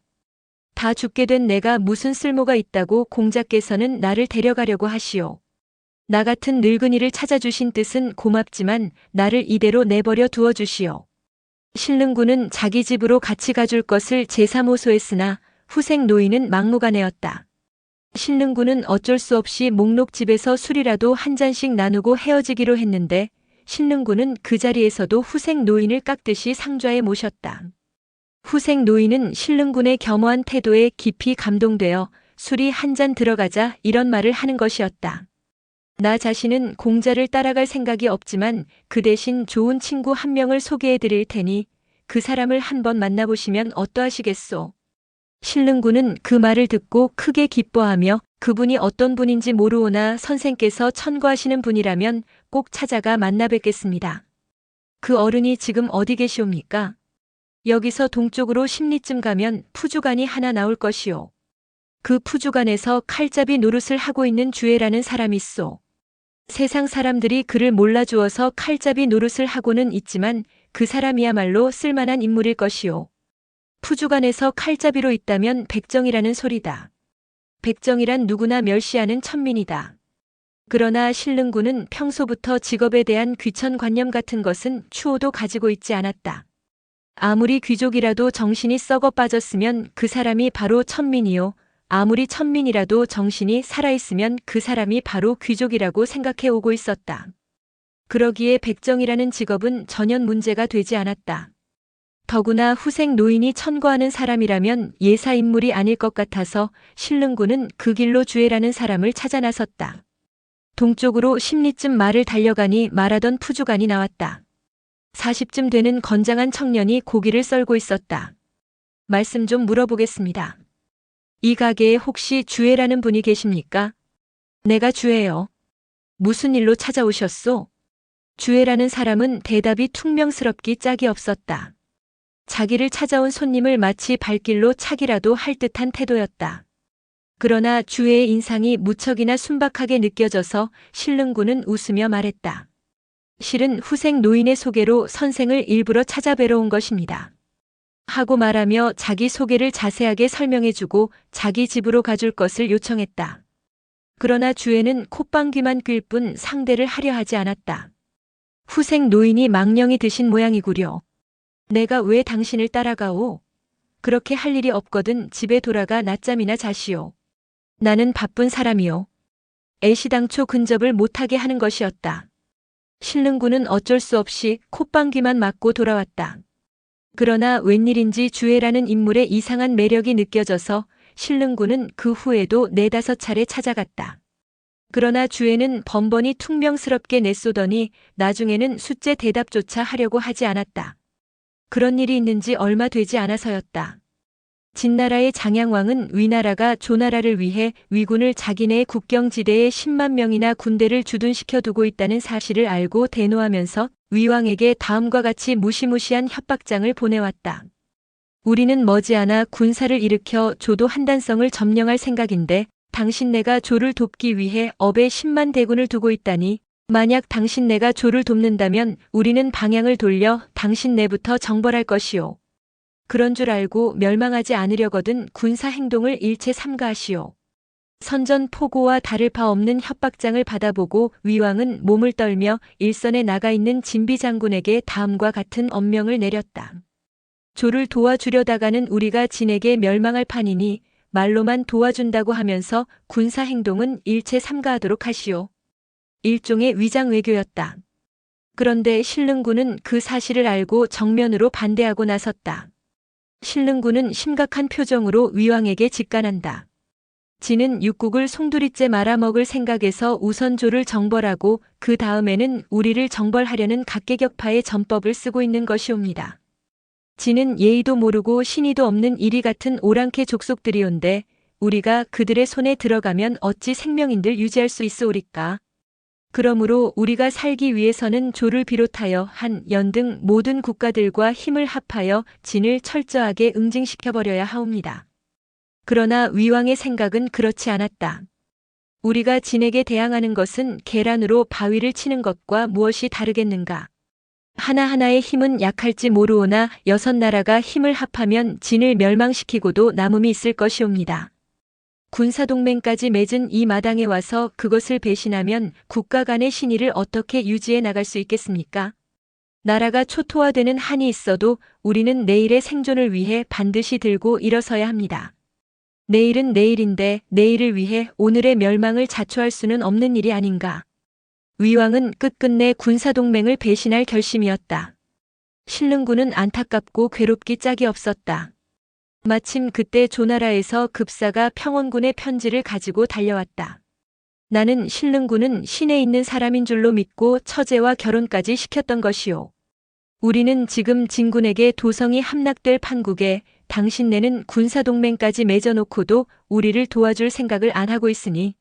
다 죽게 된 내가 무슨 쓸모가 있다고 공자께서는 나를 데려가려고 하시오. 나 같은 늙은이를 찾아주신 뜻은 고맙지만 나를 이대로 내버려 두어 주시오. 신릉군은 자기 집으로 같이 가줄 것을 제3호소했으나 후생 노인은 막무가내였다. 신릉군은 어쩔 수 없이 목록집에서 술이라도 한 잔씩 나누고 헤어지기로 했는데 신릉군은 그 자리에서도 후생 노인을 깎듯이 상좌에 모셨다. 후생 노인은 신릉군의 겸허한 태도에 깊이 감동되어 술이 한 잔 들어가자 이런 말을 하는 것이었다. 나 자신은 공자를 따라갈 생각이 없지만 그 대신 좋은 친구 한 명을 소개해 드릴 테니 그 사람을 한번 만나보시면 어떠하시겠소? 신릉군은 그 말을 듣고 크게 기뻐하며 그분이 어떤 분인지 모르오나 선생께서 천거하시는 분이라면 꼭 찾아가 만나 뵙겠습니다. 그 어른이 지금 어디 계시옵니까? 여기서 동쪽으로 10리쯤 가면 푸주간이 하나 나올 것이오. 그 푸주간에서 칼잡이 노릇을 하고 있는 주애라는 사람이 있소. 세상 사람들이 그를 몰라주어서 칼잡이 노릇을 하고는 있지만 그 사람이야말로 쓸만한 인물일 것이오. 푸주간에서 칼잡이로 있다면 백정이라는 소리다. 백정이란 누구나 멸시하는 천민이다. 그러나 신릉군은 평소부터 직업에 대한 귀천관념 같은 것은 추호도 가지고 있지 않았다. 아무리 귀족이라도 정신이 썩어 빠졌으면 그 사람이 바로 천민이요. 아무리 천민이라도 정신이 살아있으면 그 사람이 바로 귀족이라고 생각해 오고 있었다. 그러기에 백정이라는 직업은 전혀 문제가 되지 않았다. 더구나 후생 노인이 천거하는 사람이라면 예사 인물이 아닐 것 같아서 신릉군은 그 길로 주애라는 사람을 찾아 나섰다. 동쪽으로 10리쯤 말을 달려가니 말하던 푸주간이 나왔다. 40쯤 되는 건장한 청년이 고기를 썰고 있었다. 말씀 좀 물어보겠습니다. 이 가게에 혹시 주애라는 분이 계십니까? 내가 주애요. 무슨 일로 찾아오셨소? 주애라는 사람은 대답이 퉁명스럽기 짝이 없었다. 자기를 찾아온 손님을 마치 발길로 차기라도 할 듯한 태도였다. 그러나 주애의 인상이 무척이나 순박하게 느껴져서 신릉군은 웃으며 말했다. 실은 후생 노인의 소개로 선생을 일부러 찾아뵈러 온 것입니다. 하고 말하며 자기 소개를 자세하게 설명해주고 자기 집으로 가줄 것을 요청했다. 그러나 주애는 콧방귀만 낄 뿐 상대를 하려 하지 않았다. 후생 노인이 망령이 드신 모양이구려. 내가 왜 당신을 따라가오? 그렇게 할 일이 없거든 집에 돌아가 낮잠이나 자시오. 나는 바쁜 사람이오. 애시당초 근접을 못하게 하는 것이었다. 신릉군은 어쩔 수 없이 콧방귀만 맞고 돌아왔다. 그러나 웬일인지 주애라는 인물의 이상한 매력이 느껴져서 신릉군은 그 후에도 4~5차례 찾아갔다. 그러나 주애는 번번이 퉁명스럽게 내쏘더니 나중에는 숫제 대답조차 하려고 하지 않았다. 그런 일이 있는지 얼마 되지 않아서였다. 진나라의 장양왕은 위나라가 조나라를 위해 위군을 자기네 국경지대에 10만 명이나 군대를 주둔시켜 두고 있다는 사실을 알고 대노하면서 위왕에게 다음과 같이 무시무시한 협박장을 보내왔다. 우리는 머지않아 군사를 일으켜 조도 한단성을 점령할 생각인데 당신네가 조를 돕기 위해 업에 10만 대군을 두고 있다니 만약 당신네가 조를 돕는다면 우리는 방향을 돌려 당신네부터 정벌할 것이오. 그런 줄 알고 멸망하지 않으려거든 군사 행동을 일체 삼가하시오. 선전포고와 다를 바 없는 협박장을 받아보고 위왕은 몸을 떨며 일선에 나가 있는 진비 장군에게 다음과 같은 엄명을 내렸다. 조를 도와주려다가는 우리가 진에게 멸망할 판이니 말로만 도와준다고 하면서 군사 행동은 일체 삼가하도록 하시오. 일종의 위장 외교였다. 그런데 신릉군은 그 사실을 알고 정면으로 반대하고 나섰다. 신릉군은 심각한 표정으로 위왕에게 직간한다. 지는 육국을 송두리째 말아먹을 생각에서 우선 조를 정벌하고 그 다음에는 우리를 정벌하려는 각계격파의 전법을 쓰고 있는 것이옵니다. 지는 예의도 모르고 신의도 없는 이리 같은 오랑캐 족속들이온데 우리가 그들의 손에 들어가면 어찌 생명인들 유지할 수 있으오리까. 그러므로 우리가 살기 위해서는 조를 비롯하여 한, 연 등 모든 국가들과 힘을 합하여 진을 철저하게 응징시켜버려야 하옵니다. 그러나 위왕의 생각은 그렇지 않았다. 우리가 진에게 대항하는 것은 계란으로 바위를 치는 것과 무엇이 다르겠는가. 하나하나의 힘은 약할지 모르오나 6나라가 힘을 합하면 진을 멸망시키고도 남음이 있을 것이옵니다. 군사동맹까지 맺은 이 마당에 와서 그것을 배신하면 국가 간의 신의를 어떻게 유지해 나갈 수 있겠습니까? 나라가 초토화되는 한이 있어도 우리는 내일의 생존을 위해 반드시 들고 일어서야 합니다. 내일은 내일인데 내일을 위해 오늘의 멸망을 자초할 수는 없는 일이 아닌가. 위왕은 끝끝내 군사동맹을 배신할 결심이었다. 신릉군은 안타깝고 괴롭기 짝이 없었다. 마침 그때 조나라에서 급사가 평원군의 편지를 가지고 달려왔다. 나는 신릉군은 신에 있는 사람인 줄로 믿고 처제와 결혼까지 시켰던 것이오. 우리는 지금 진군에게 도성이 함락될 판국에 당신네는 군사동맹까지 맺어놓고도 우리를 도와줄 생각을 안 하고 있으니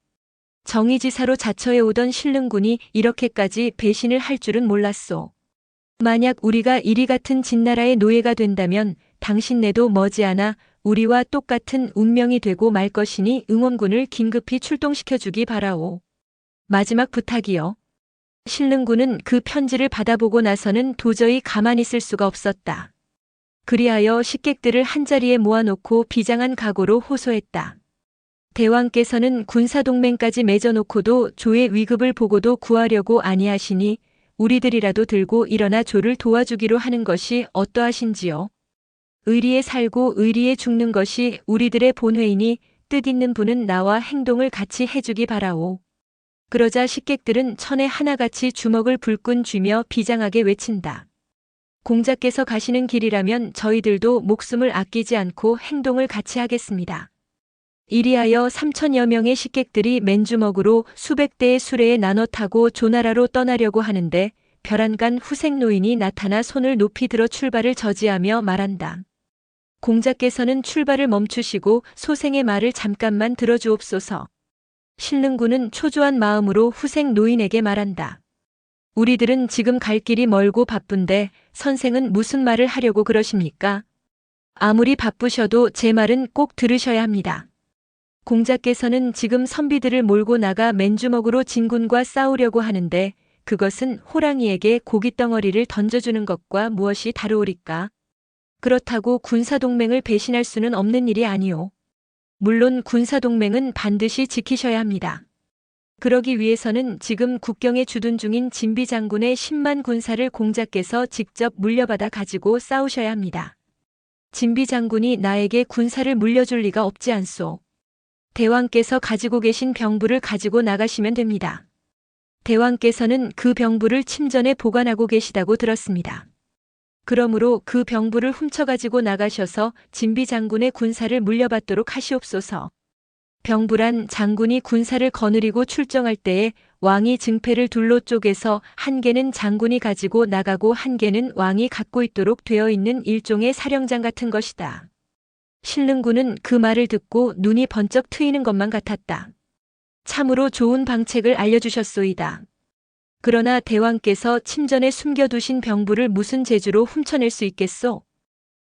정의지사로 자처해 오던 신릉군이 이렇게까지 배신을 할 줄은 몰랐소. 만약 우리가 이리 같은 진나라의 노예가 된다면 당신네도 머지않아 우리와 똑같은 운명이 되고 말 것이니 응원군을 긴급히 출동시켜주기 바라오. 마지막 부탁이요. 신릉군은 그 편지를 받아보고 나서는 도저히 가만히 있을 수가 없었다. 그리하여 식객들을 한자리에 모아놓고 비장한 각오로 호소했다. 대왕께서는 군사동맹까지 맺어놓고도 조의 위급을 보고도 구하려고 아니하시니 우리들이라도 들고 일어나 조를 도와주기로 하는 것이 어떠하신지요. 의리에 살고 의리에 죽는 것이 우리들의 본회이니 뜻있는 분은 나와 행동을 같이 해주기 바라오. 그러자 식객들은 천에 하나같이 주먹을 불끈 쥐며 비장하게 외친다. 공자께서 가시는 길이라면 저희들도 목숨을 아끼지 않고 행동을 같이 하겠습니다. 이리하여 3천여 명의 식객들이 맨주먹으로 수백 대의 수레에 나눠 타고 조나라로 떠나려고 하는데 벼란간 후생 노인이 나타나 손을 높이 들어 출발을 저지하며 말한다. 공자께서는 출발을 멈추시고 소생의 말을 잠깐만 들어주옵소서. 신릉군은 초조한 마음으로 후생 노인에게 말한다. 우리들은 지금 갈 길이 멀고 바쁜데 선생은 무슨 말을 하려고 그러십니까? 아무리 바쁘셔도 제 말은 꼭 들으셔야 합니다. 공자께서는 지금 선비들을 몰고 나가 맨주먹으로 진군과 싸우려고 하는데 그것은 호랑이에게 고깃덩어리를 던져주는 것과 무엇이 다르오리까? 그렇다고 군사동맹을 배신할 수는 없는 일이 아니오. 물론 군사동맹은 반드시 지키셔야 합니다. 그러기 위해서는 지금 국경에 주둔 중인 진비 장군의 10만 군사를 공자께서 직접 물려받아 가지고 싸우셔야 합니다. 진비 장군이 나에게 군사를 물려줄 리가 없지 않소. 대왕께서 가지고 계신 병부를 가지고 나가시면 됩니다. 대왕께서는 그 병부를 침전에 보관하고 계시다고 들었습니다. 그러므로 그 병부를 훔쳐가지고 나가셔서 진비 장군의 군사를 물려받도록 하시옵소서. 병부란 장군이 군사를 거느리고 출정할 때에 왕이 증패를 둘로 쪼개서 한 개는 장군이 가지고 나가고 한 개는 왕이 갖고 있도록 되어 있는 일종의 사령장 같은 것이다. 신릉군은 그 말을 듣고 눈이 번쩍 트이는 것만 같았다. 참으로 좋은 방책을 알려주셨소이다. 그러나 대왕께서 침전에 숨겨두신 병부를 무슨 재주로 훔쳐낼 수 있겠소?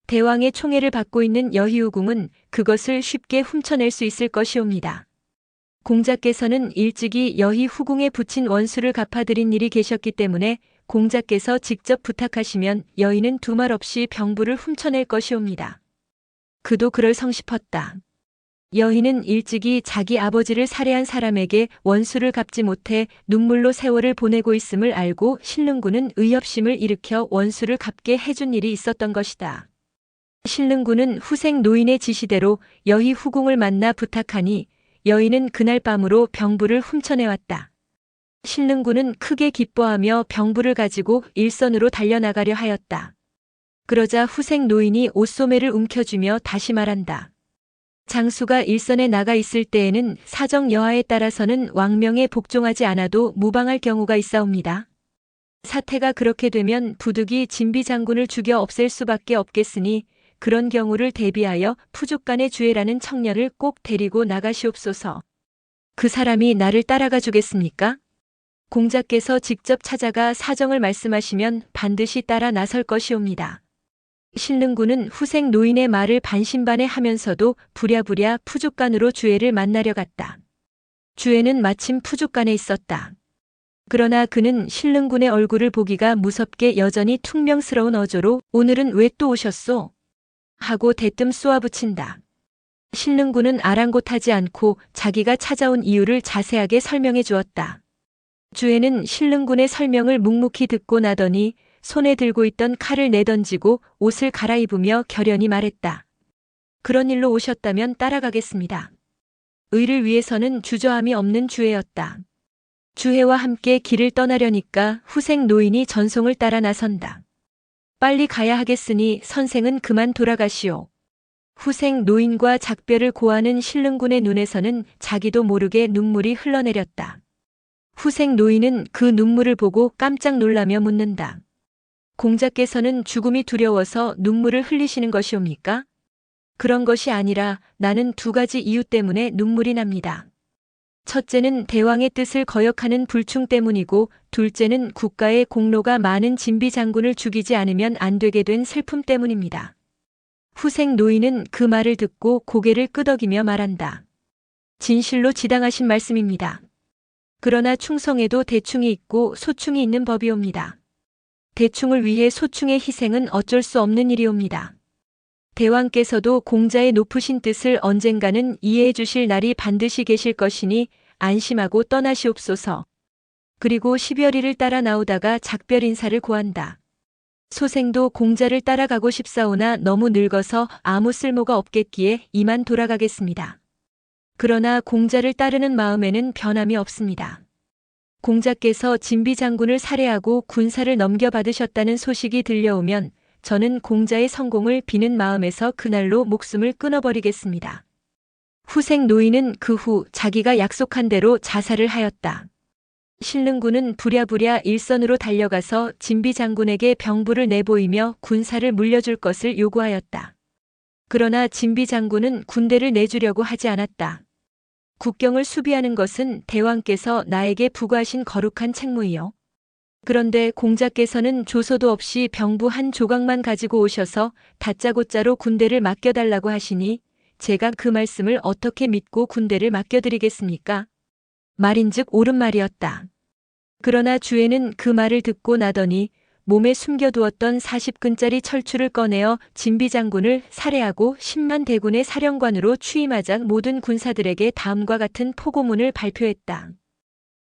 대왕의 총애를 받고 있는 여희우궁은 그것을 쉽게 훔쳐낼 수 있을 것이옵니다. 공자께서는 일찍이 여희후궁에 붙인 원수를 갚아드린 일이 계셨기 때문에 공자께서 직접 부탁하시면 여인은 두말 없이 병부를 훔쳐낼 것이옵니다. 그도 그럴 성싶었다. 여인은 일찍이 자기 아버지를 살해한 사람에게 원수를 갚지 못해 눈물로 세월을 보내고 있음을 알고 신릉군은 의협심을 일으켜 원수를 갚게 해준 일이 있었던 것이다. 신릉군은 후생 노인의 지시대로 여희후궁을 만나 부탁하니 여인은 그날 밤으로 병부를 훔쳐내왔다. 신릉군은 크게 기뻐하며 병부를 가지고 일선으로 달려나가려 하였다. 그러자 후생 노인이 옷소매를 움켜쥐며 다시 말한다. 장수가 일선에 나가 있을 때에는 사정 여하에 따라서는 왕명에 복종하지 않아도 무방할 경우가 있사옵니다. 사태가 그렇게 되면 부득이 진비 장군을 죽여 없앨 수밖에 없겠으니 그런 경우를 대비하여 푸죽간의 주애라는 청년을 꼭 데리고 나가시옵소서. 그 사람이 나를 따라가 주겠습니까? 공자께서 직접 찾아가 사정을 말씀하시면 반드시 따라 나설 것이옵니다. 신릉군은 후생 노인의 말을 반신반의하면서도 부랴부랴 푸죽간으로 주애를 만나려 갔다. 주애는 마침 푸죽간에 있었다. 그러나 그는 신릉군의 얼굴을 보기가 무섭게 여전히 퉁명스러운 어조로 오늘은 왜 또 오셨소? 하고 대뜸 쏘아붙인다. 신릉군은 아랑곳하지 않고 자기가 찾아온 이유를 자세하게 설명해 주었다. 주애는 신릉군의 설명을 묵묵히 듣고 나더니 손에 들고 있던 칼을 내던지고 옷을 갈아입으며 결연히 말했다. 그런 일로 오셨다면 따라가겠습니다. 의를 위해서는 주저함이 없는 주애였다. 주애와 함께 길을 떠나려니까 후생 노인이 전송을 따라 나선다. 빨리 가야 하겠으니 선생은 그만 돌아가시오. 후생 노인과 작별을 고하는 신릉군의 눈에서는 자기도 모르게 눈물이 흘러내렸다. 후생 노인은 그 눈물을 보고 깜짝 놀라며 묻는다. 공자께서는 죽음이 두려워서 눈물을 흘리시는 것이옵니까? 그런 것이 아니라 나는 두 가지 이유 때문에 눈물이 납니다. 첫째는 대왕의 뜻을 거역하는 불충 때문이고 둘째는 국가의 공로가 많은 진비 장군을 죽이지 않으면 안 되게 된 슬픔 때문입니다. 후생 노인은 그 말을 듣고 고개를 끄덕이며 말한다. 진실로 지당하신 말씀입니다. 그러나 충성에도 대충이 있고 소충이 있는 법이옵니다. 대충을 위해 소충의 희생은 어쩔 수 없는 일이옵니다. 대왕께서도 공자의 높으신 뜻을 언젠가는 이해해 주실 날이 반드시 계실 것이니 안심하고 떠나시옵소서. 그리고 10여리를 따라 나오다가 작별 인사를 고한다. 소생도 공자를 따라가고 싶사오나 너무 늙어서 아무 쓸모가 없겠기에 이만 돌아가겠습니다. 그러나 공자를 따르는 마음에는 변함이 없습니다. 공자께서 진비 장군을 살해하고 군사를 넘겨받으셨다는 소식이 들려오면 저는 공자의 성공을 비는 마음에서 그날로 목숨을 끊어버리겠습니다. 후생 노인은 그 후 자기가 약속한 대로 자살을 하였다. 신릉군은 부랴부랴 일선으로 달려가서 진비 장군에게 병부를 내보이며 군사를 물려줄 것을 요구하였다. 그러나 진비 장군은 군대를 내주려고 하지 않았다. 국경을 수비하는 것은 대왕께서 나에게 부과하신 거룩한 책무이요. 그런데 공자께서는 조서도 없이 병부 한 조각만 가지고 오셔서 다짜고짜로 군대를 맡겨달라고 하시니 제가 그 말씀을 어떻게 믿고 군대를 맡겨드리겠습니까? 말인즉 옳은 말이었다. 그러나 주애는 그 말을 듣고 나더니 몸에 숨겨두었던 40근짜리 철추를 꺼내어 진비 장군을 살해하고 10만 대군의 사령관으로 취임하자 모든 군사들에게 다음과 같은 포고문을 발표했다.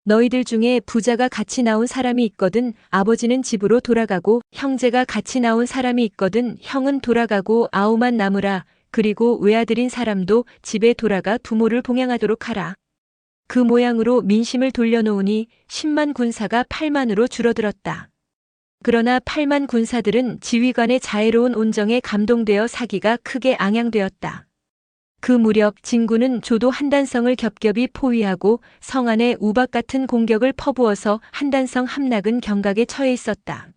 너희들 중에 부자가 같이 나온 사람이 있거든 아버지는 집으로 돌아가고 형제가 같이 나온 사람이 있거든 형은 돌아가고 아우만 남으라. 그리고 외아들인 사람도 집에 돌아가 부모를 봉양하도록 하라. 그 모양으로 민심을 돌려놓으니 10만 군사가 8만으로 줄어들었다. 그러나 8만 군사들은 지휘관의 자애로운 온정에 감동되어 사기가 크게 앙양되었다. 그 무렵 진군은 조도 한단성을 겹겹이 포위하고 성 안에 우박 같은 공격을 퍼부어서 한단성 함락은 경각에 처해 있었다.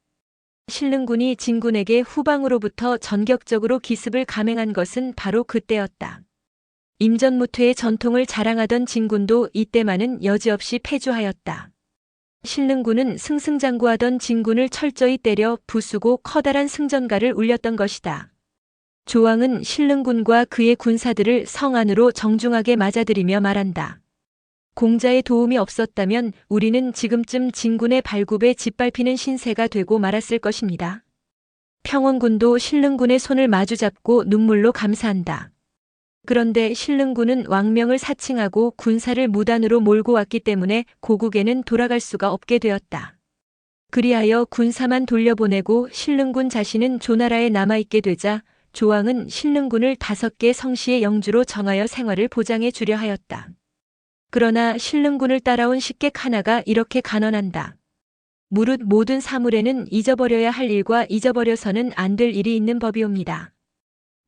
신릉군이 진군에게 후방으로부터 전격적으로 기습을 감행한 것은 바로 그때였다. 임전무퇴의 전통을 자랑하던 진군도 이때만은 여지없이 패주하였다. 신릉군은 승승장구하던 진군을 철저히 때려 부수고 커다란 승전가를 울렸던 것이다. 조왕은 신릉군과 그의 군사들을 성 안으로 정중하게 맞아들이며 말한다. 공자의 도움이 없었다면 우리는 지금쯤 진군의 발굽에 짓밟히는 신세가 되고 말았을 것입니다. 평원군도 신릉군의 손을 마주잡고 눈물로 감사한다. 그런데 신릉군은 왕명을 사칭하고 군사를 무단으로 몰고 왔기 때문에 고국에는 돌아갈 수가 없게 되었다. 그리하여 군사만 돌려보내고 신릉군 자신은 조나라에 남아있게 되자 조왕은 신릉군을 5개 성시의 영주로 정하여 생활을 보장해 주려 하였다. 그러나 신릉군을 따라온 식객 하나가 이렇게 간언한다. 무릇 모든 사물에는 잊어버려야 할 일과 잊어버려서는 안 될 일이 있는 법이옵니다.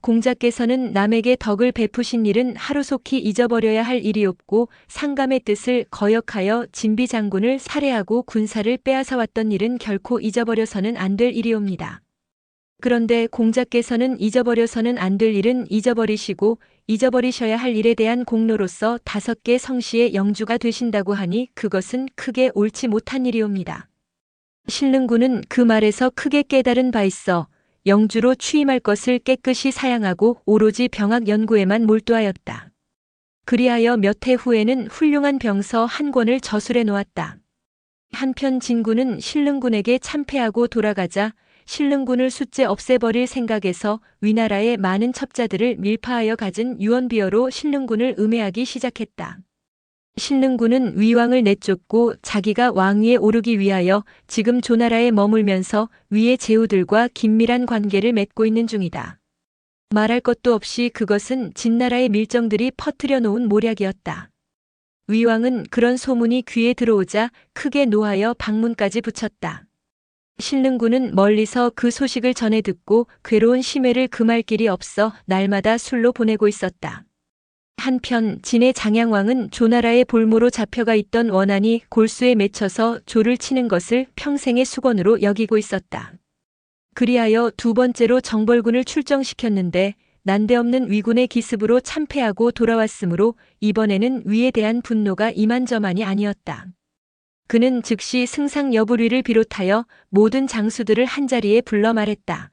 공자께서는 남에게 덕을 베푸신 일은 하루속히 잊어버려야 할 일이옵고 상감의 뜻을 거역하여 진비 장군을 살해하고 군사를 빼앗아 왔던 일은 결코 잊어버려서는 안 될 일이옵니다. 그런데 공자께서는 잊어버려서는 안 될 일은 잊어버리시고 잊어버리셔야 할 일에 대한 공로로서 5개 성씨의 영주가 되신다고 하니 그것은 크게 옳지 못한 일이옵니다. 신릉군은 그 말에서 크게 깨달은 바 있어 영주로 취임할 것을 깨끗이 사양하고 오로지 병학 연구에만 몰두하였다. 그리하여 몇 해 후에는 훌륭한 병서 한 권을 저술해 놓았다. 한편 진군은 신릉군에게 참패하고 돌아가자 신릉군을 숫째 없애버릴 생각에서 위나라의 많은 첩자들을 밀파하여 가진 유언비어로 신릉군을 음해하기 시작했다. 신릉군은 위왕을 내쫓고 자기가 왕위에 오르기 위하여 지금 조나라에 머물면서 위의 제후들과 긴밀한 관계를 맺고 있는 중이다. 말할 것도 없이 그것은 진나라의 밀정들이 퍼뜨려 놓은 모략이었다. 위왕은 그런 소문이 귀에 들어오자 크게 노하여 방문까지 붙였다. 신릉군은 멀리서 그 소식을 전해 듣고 괴로운 심해를 금할 길이 없어 날마다 술로 보내고 있었다. 한편 진의 장양왕은 조나라의 볼모로 잡혀가 있던 원한이 골수에 맺혀서 조를 치는 것을 평생의 수건으로 여기고 있었다. 그리하여 2번째로 정벌군을 출정시켰는데 난데없는 위군의 기습으로 참패하고 돌아왔으므로 이번에는 위에 대한 분노가 이만저만이 아니었다. 그는 즉시 승상 여부리를 비롯하여 모든 장수들을 한자리에 불러 말했다.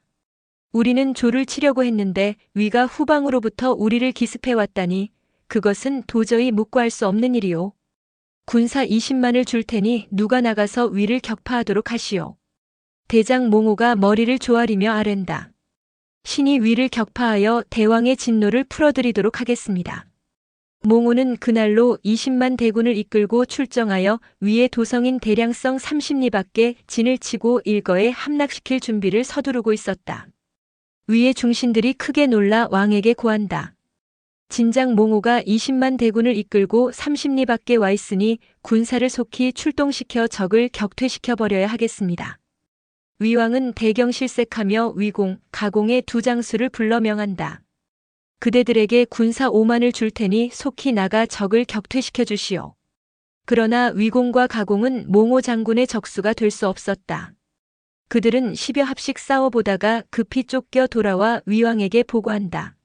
우리는 조를 치려고 했는데 위가 후방으로부터 우리를 기습해왔다니 그것은 도저히 묵과할 수 없는 일이오. 군사 20만을 줄 테니 누가 나가서 위를 격파하도록 하시오. 대장 몽호가 머리를 조아리며 아랜다. 신이 위를 격파하여 대왕의 진노를 풀어드리도록 하겠습니다. 몽호는 그날로 20만 대군을 이끌고 출정하여 위의 도성인 대량성 30리 밖에 진을 치고 일거에 함락시킬 준비를 서두르고 있었다. 위의 중신들이 크게 놀라 왕에게 고한다. 진장 몽호가 20만 대군을 이끌고 30리 밖에 와 있으니 군사를 속히 출동시켜 적을 격퇴시켜 버려야 하겠습니다. 위왕은 대경실색하며 위공, 가공의 2장수를 불러 명한다. 그대들에게 군사 5만을 줄 테니 속히 나가 적을 격퇴시켜 주시오. 그러나 위공과 가공은 몽호 장군의 적수가 될 수 없었다. 그들은 10여 합씩 싸워보다가 급히 쫓겨 돌아와 위왕에게 보고한다.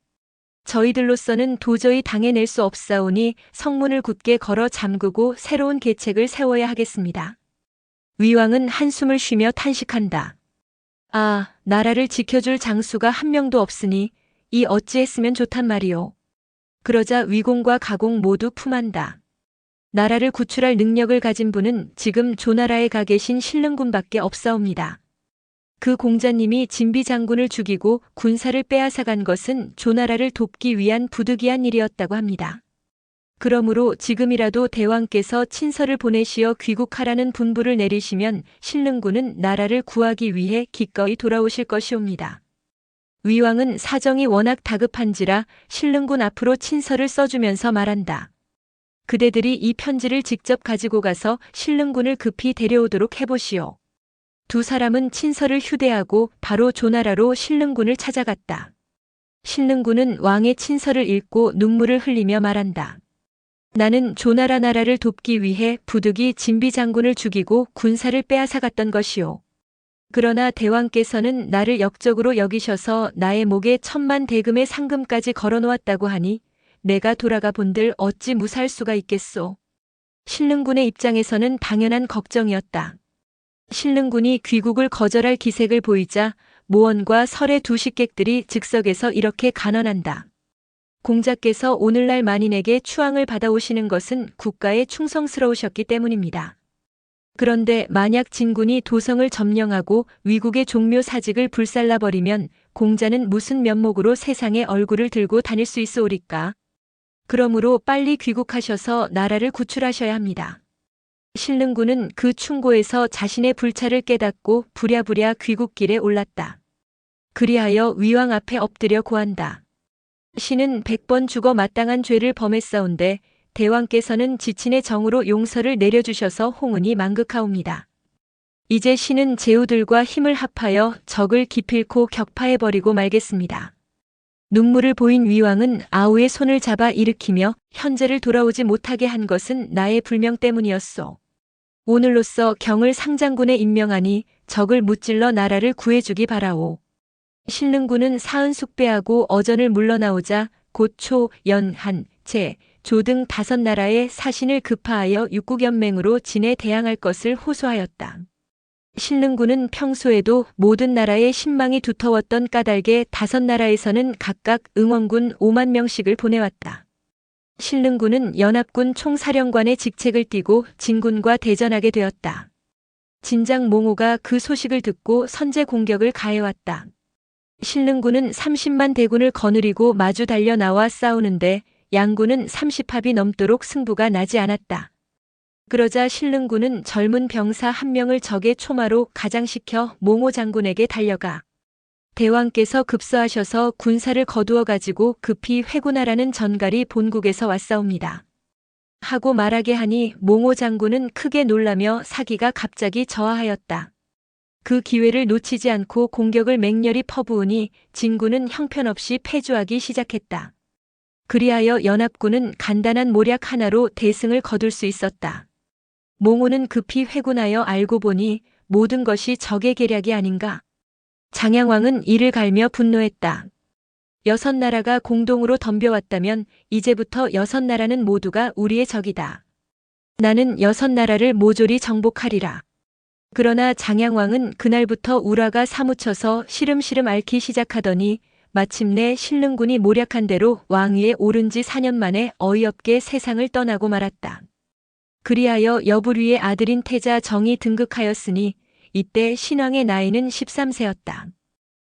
저희들로서는 도저히 당해낼 수 없사오니 성문을 굳게 걸어 잠그고 새로운 계책을 세워야 하겠습니다. 위왕은 한숨을 쉬며 탄식한다. 아, 나라를 지켜줄 장수가 한 명도 없으니 이 어찌했으면 좋단 말이오. 그러자 위공과 가공 모두 품한다. 나라를 구출할 능력을 가진 분은 지금 조나라에 가 계신 신릉군밖에 없사옵니다. 그 공자님이 진비 장군을 죽이고 군사를 빼앗아 간 것은 조나라를 돕기 위한 부득이한 일이었다고 합니다. 그러므로 지금이라도 대왕께서 친서를 보내시어 귀국하라는 분부를 내리시면 신릉군은 나라를 구하기 위해 기꺼이 돌아오실 것이옵니다. 위왕은 사정이 워낙 다급한지라 신릉군 앞으로 친서를 써주면서 말한다. 그대들이 이 편지를 직접 가지고 가서 신릉군을 급히 데려오도록 해보시오. 2 사람은 친서를 휴대하고 바로 조나라로 신릉군을 찾아갔다. 신릉군은 왕의 친서를 읽고 눈물을 흘리며 말한다. 나는 조나라 나라를 돕기 위해 부득이 진비 장군을 죽이고 군사를 빼앗아 갔던 것이오. 그러나 대왕께서는 나를 역적으로 여기셔서 나의 목에 1000만 대금의 상금까지 걸어놓았다고 하니 내가 돌아가 본들 어찌 무사할 수가 있겠소. 신릉군의 입장에서는 당연한 걱정이었다. 신릉군이 귀국을 거절할 기색을 보이자 모원과 설의 2 식객들이 즉석에서 이렇게 간언한다. 공자께서 오늘날 만인에게 추앙을 받아오시는 것은 국가에 충성스러우셨기 때문입니다. 그런데 만약 진군이 도성을 점령하고 위국의 종묘 사직을 불살라버리면 공자는 무슨 면목으로 세상에 얼굴을 들고 다닐 수 있으오리까? 그러므로 빨리 귀국하셔서 나라를 구출하셔야 합니다. 신릉군은 그 충고에서 자신의 불찰을 깨닫고 부랴부랴 귀국길에 올랐다. 그리하여 위왕 앞에 엎드려 고한다. 신은 100번 죽어 마땅한 죄를 범했사온데 대왕께서는 지친의 정으로 용서를 내려주셔서 홍은이 만극하옵니다. 이제 신은 제후들과 힘을 합하여 적을 기필코 격파해버리고 말겠습니다. 눈물을 보인 위왕은 아우의 손을 잡아 일으키며 현재를 돌아오지 못하게 한 것은 나의 불명 때문이었소. 오늘로써 경을 상장군에 임명하니 적을 무찔러 나라를 구해주기 바라오. 신릉군은 사은 숙배하고 어전을 물러나오자 곧 초, 연, 한, 제, 조 등 5나라의 사신을 급파하여 육국연맹으로 진에 대항할 것을 호소하였다. 신릉군은 평소에도 모든 나라의 신망이 두터웠던 까닭에 5나라에서는 각각 응원군 5만 명씩을 보내왔다. 신릉군은 연합군 총사령관의 직책을 띠고 진군과 대전하게 되었다. 진장 몽호가 그 소식을 듣고 선제 공격을 가해왔다. 신릉군은 30만 대군을 거느리고 마주 달려 나와 싸우는데 양군은 30합이 넘도록 승부가 나지 않았다. 그러자 신릉군은 젊은 병사 1명을 적의 초마로 가장시켜 몽호 장군에게 달려가 대왕께서 급서하셔서 군사를 거두어 가지고 급히 회군하라는 전갈이 본국에서 왔사옵니다. 하고 말하게 하니 몽호 장군은 크게 놀라며 사기가 갑자기 저하하였다. 그 기회를 놓치지 않고 공격을 맹렬히 퍼부으니 진군은 형편없이 패주하기 시작했다. 그리하여 연합군은 간단한 모략 하나로 대승을 거둘 수 있었다. 몽호는 급히 회군하여 알고 보니 모든 것이 적의 계략이 아닌가. 장양왕은 이를 갈며 분노했다. 6나라가 공동으로 덤벼왔다면 이제부터 6나라는 모두가 우리의 적이다. 나는 6나라를 모조리 정복하리라. 그러나 장양왕은 그날부터 우라가 사무쳐서 시름시름 앓기 시작하더니 마침내 신릉군이 모략한 대로 왕위에 오른 지 4년 만에 어이없게 세상을 떠나고 말았다. 그리하여 여부류의 아들인 태자 정이 등극하였으니 이때 신왕의 나이는 13세였다.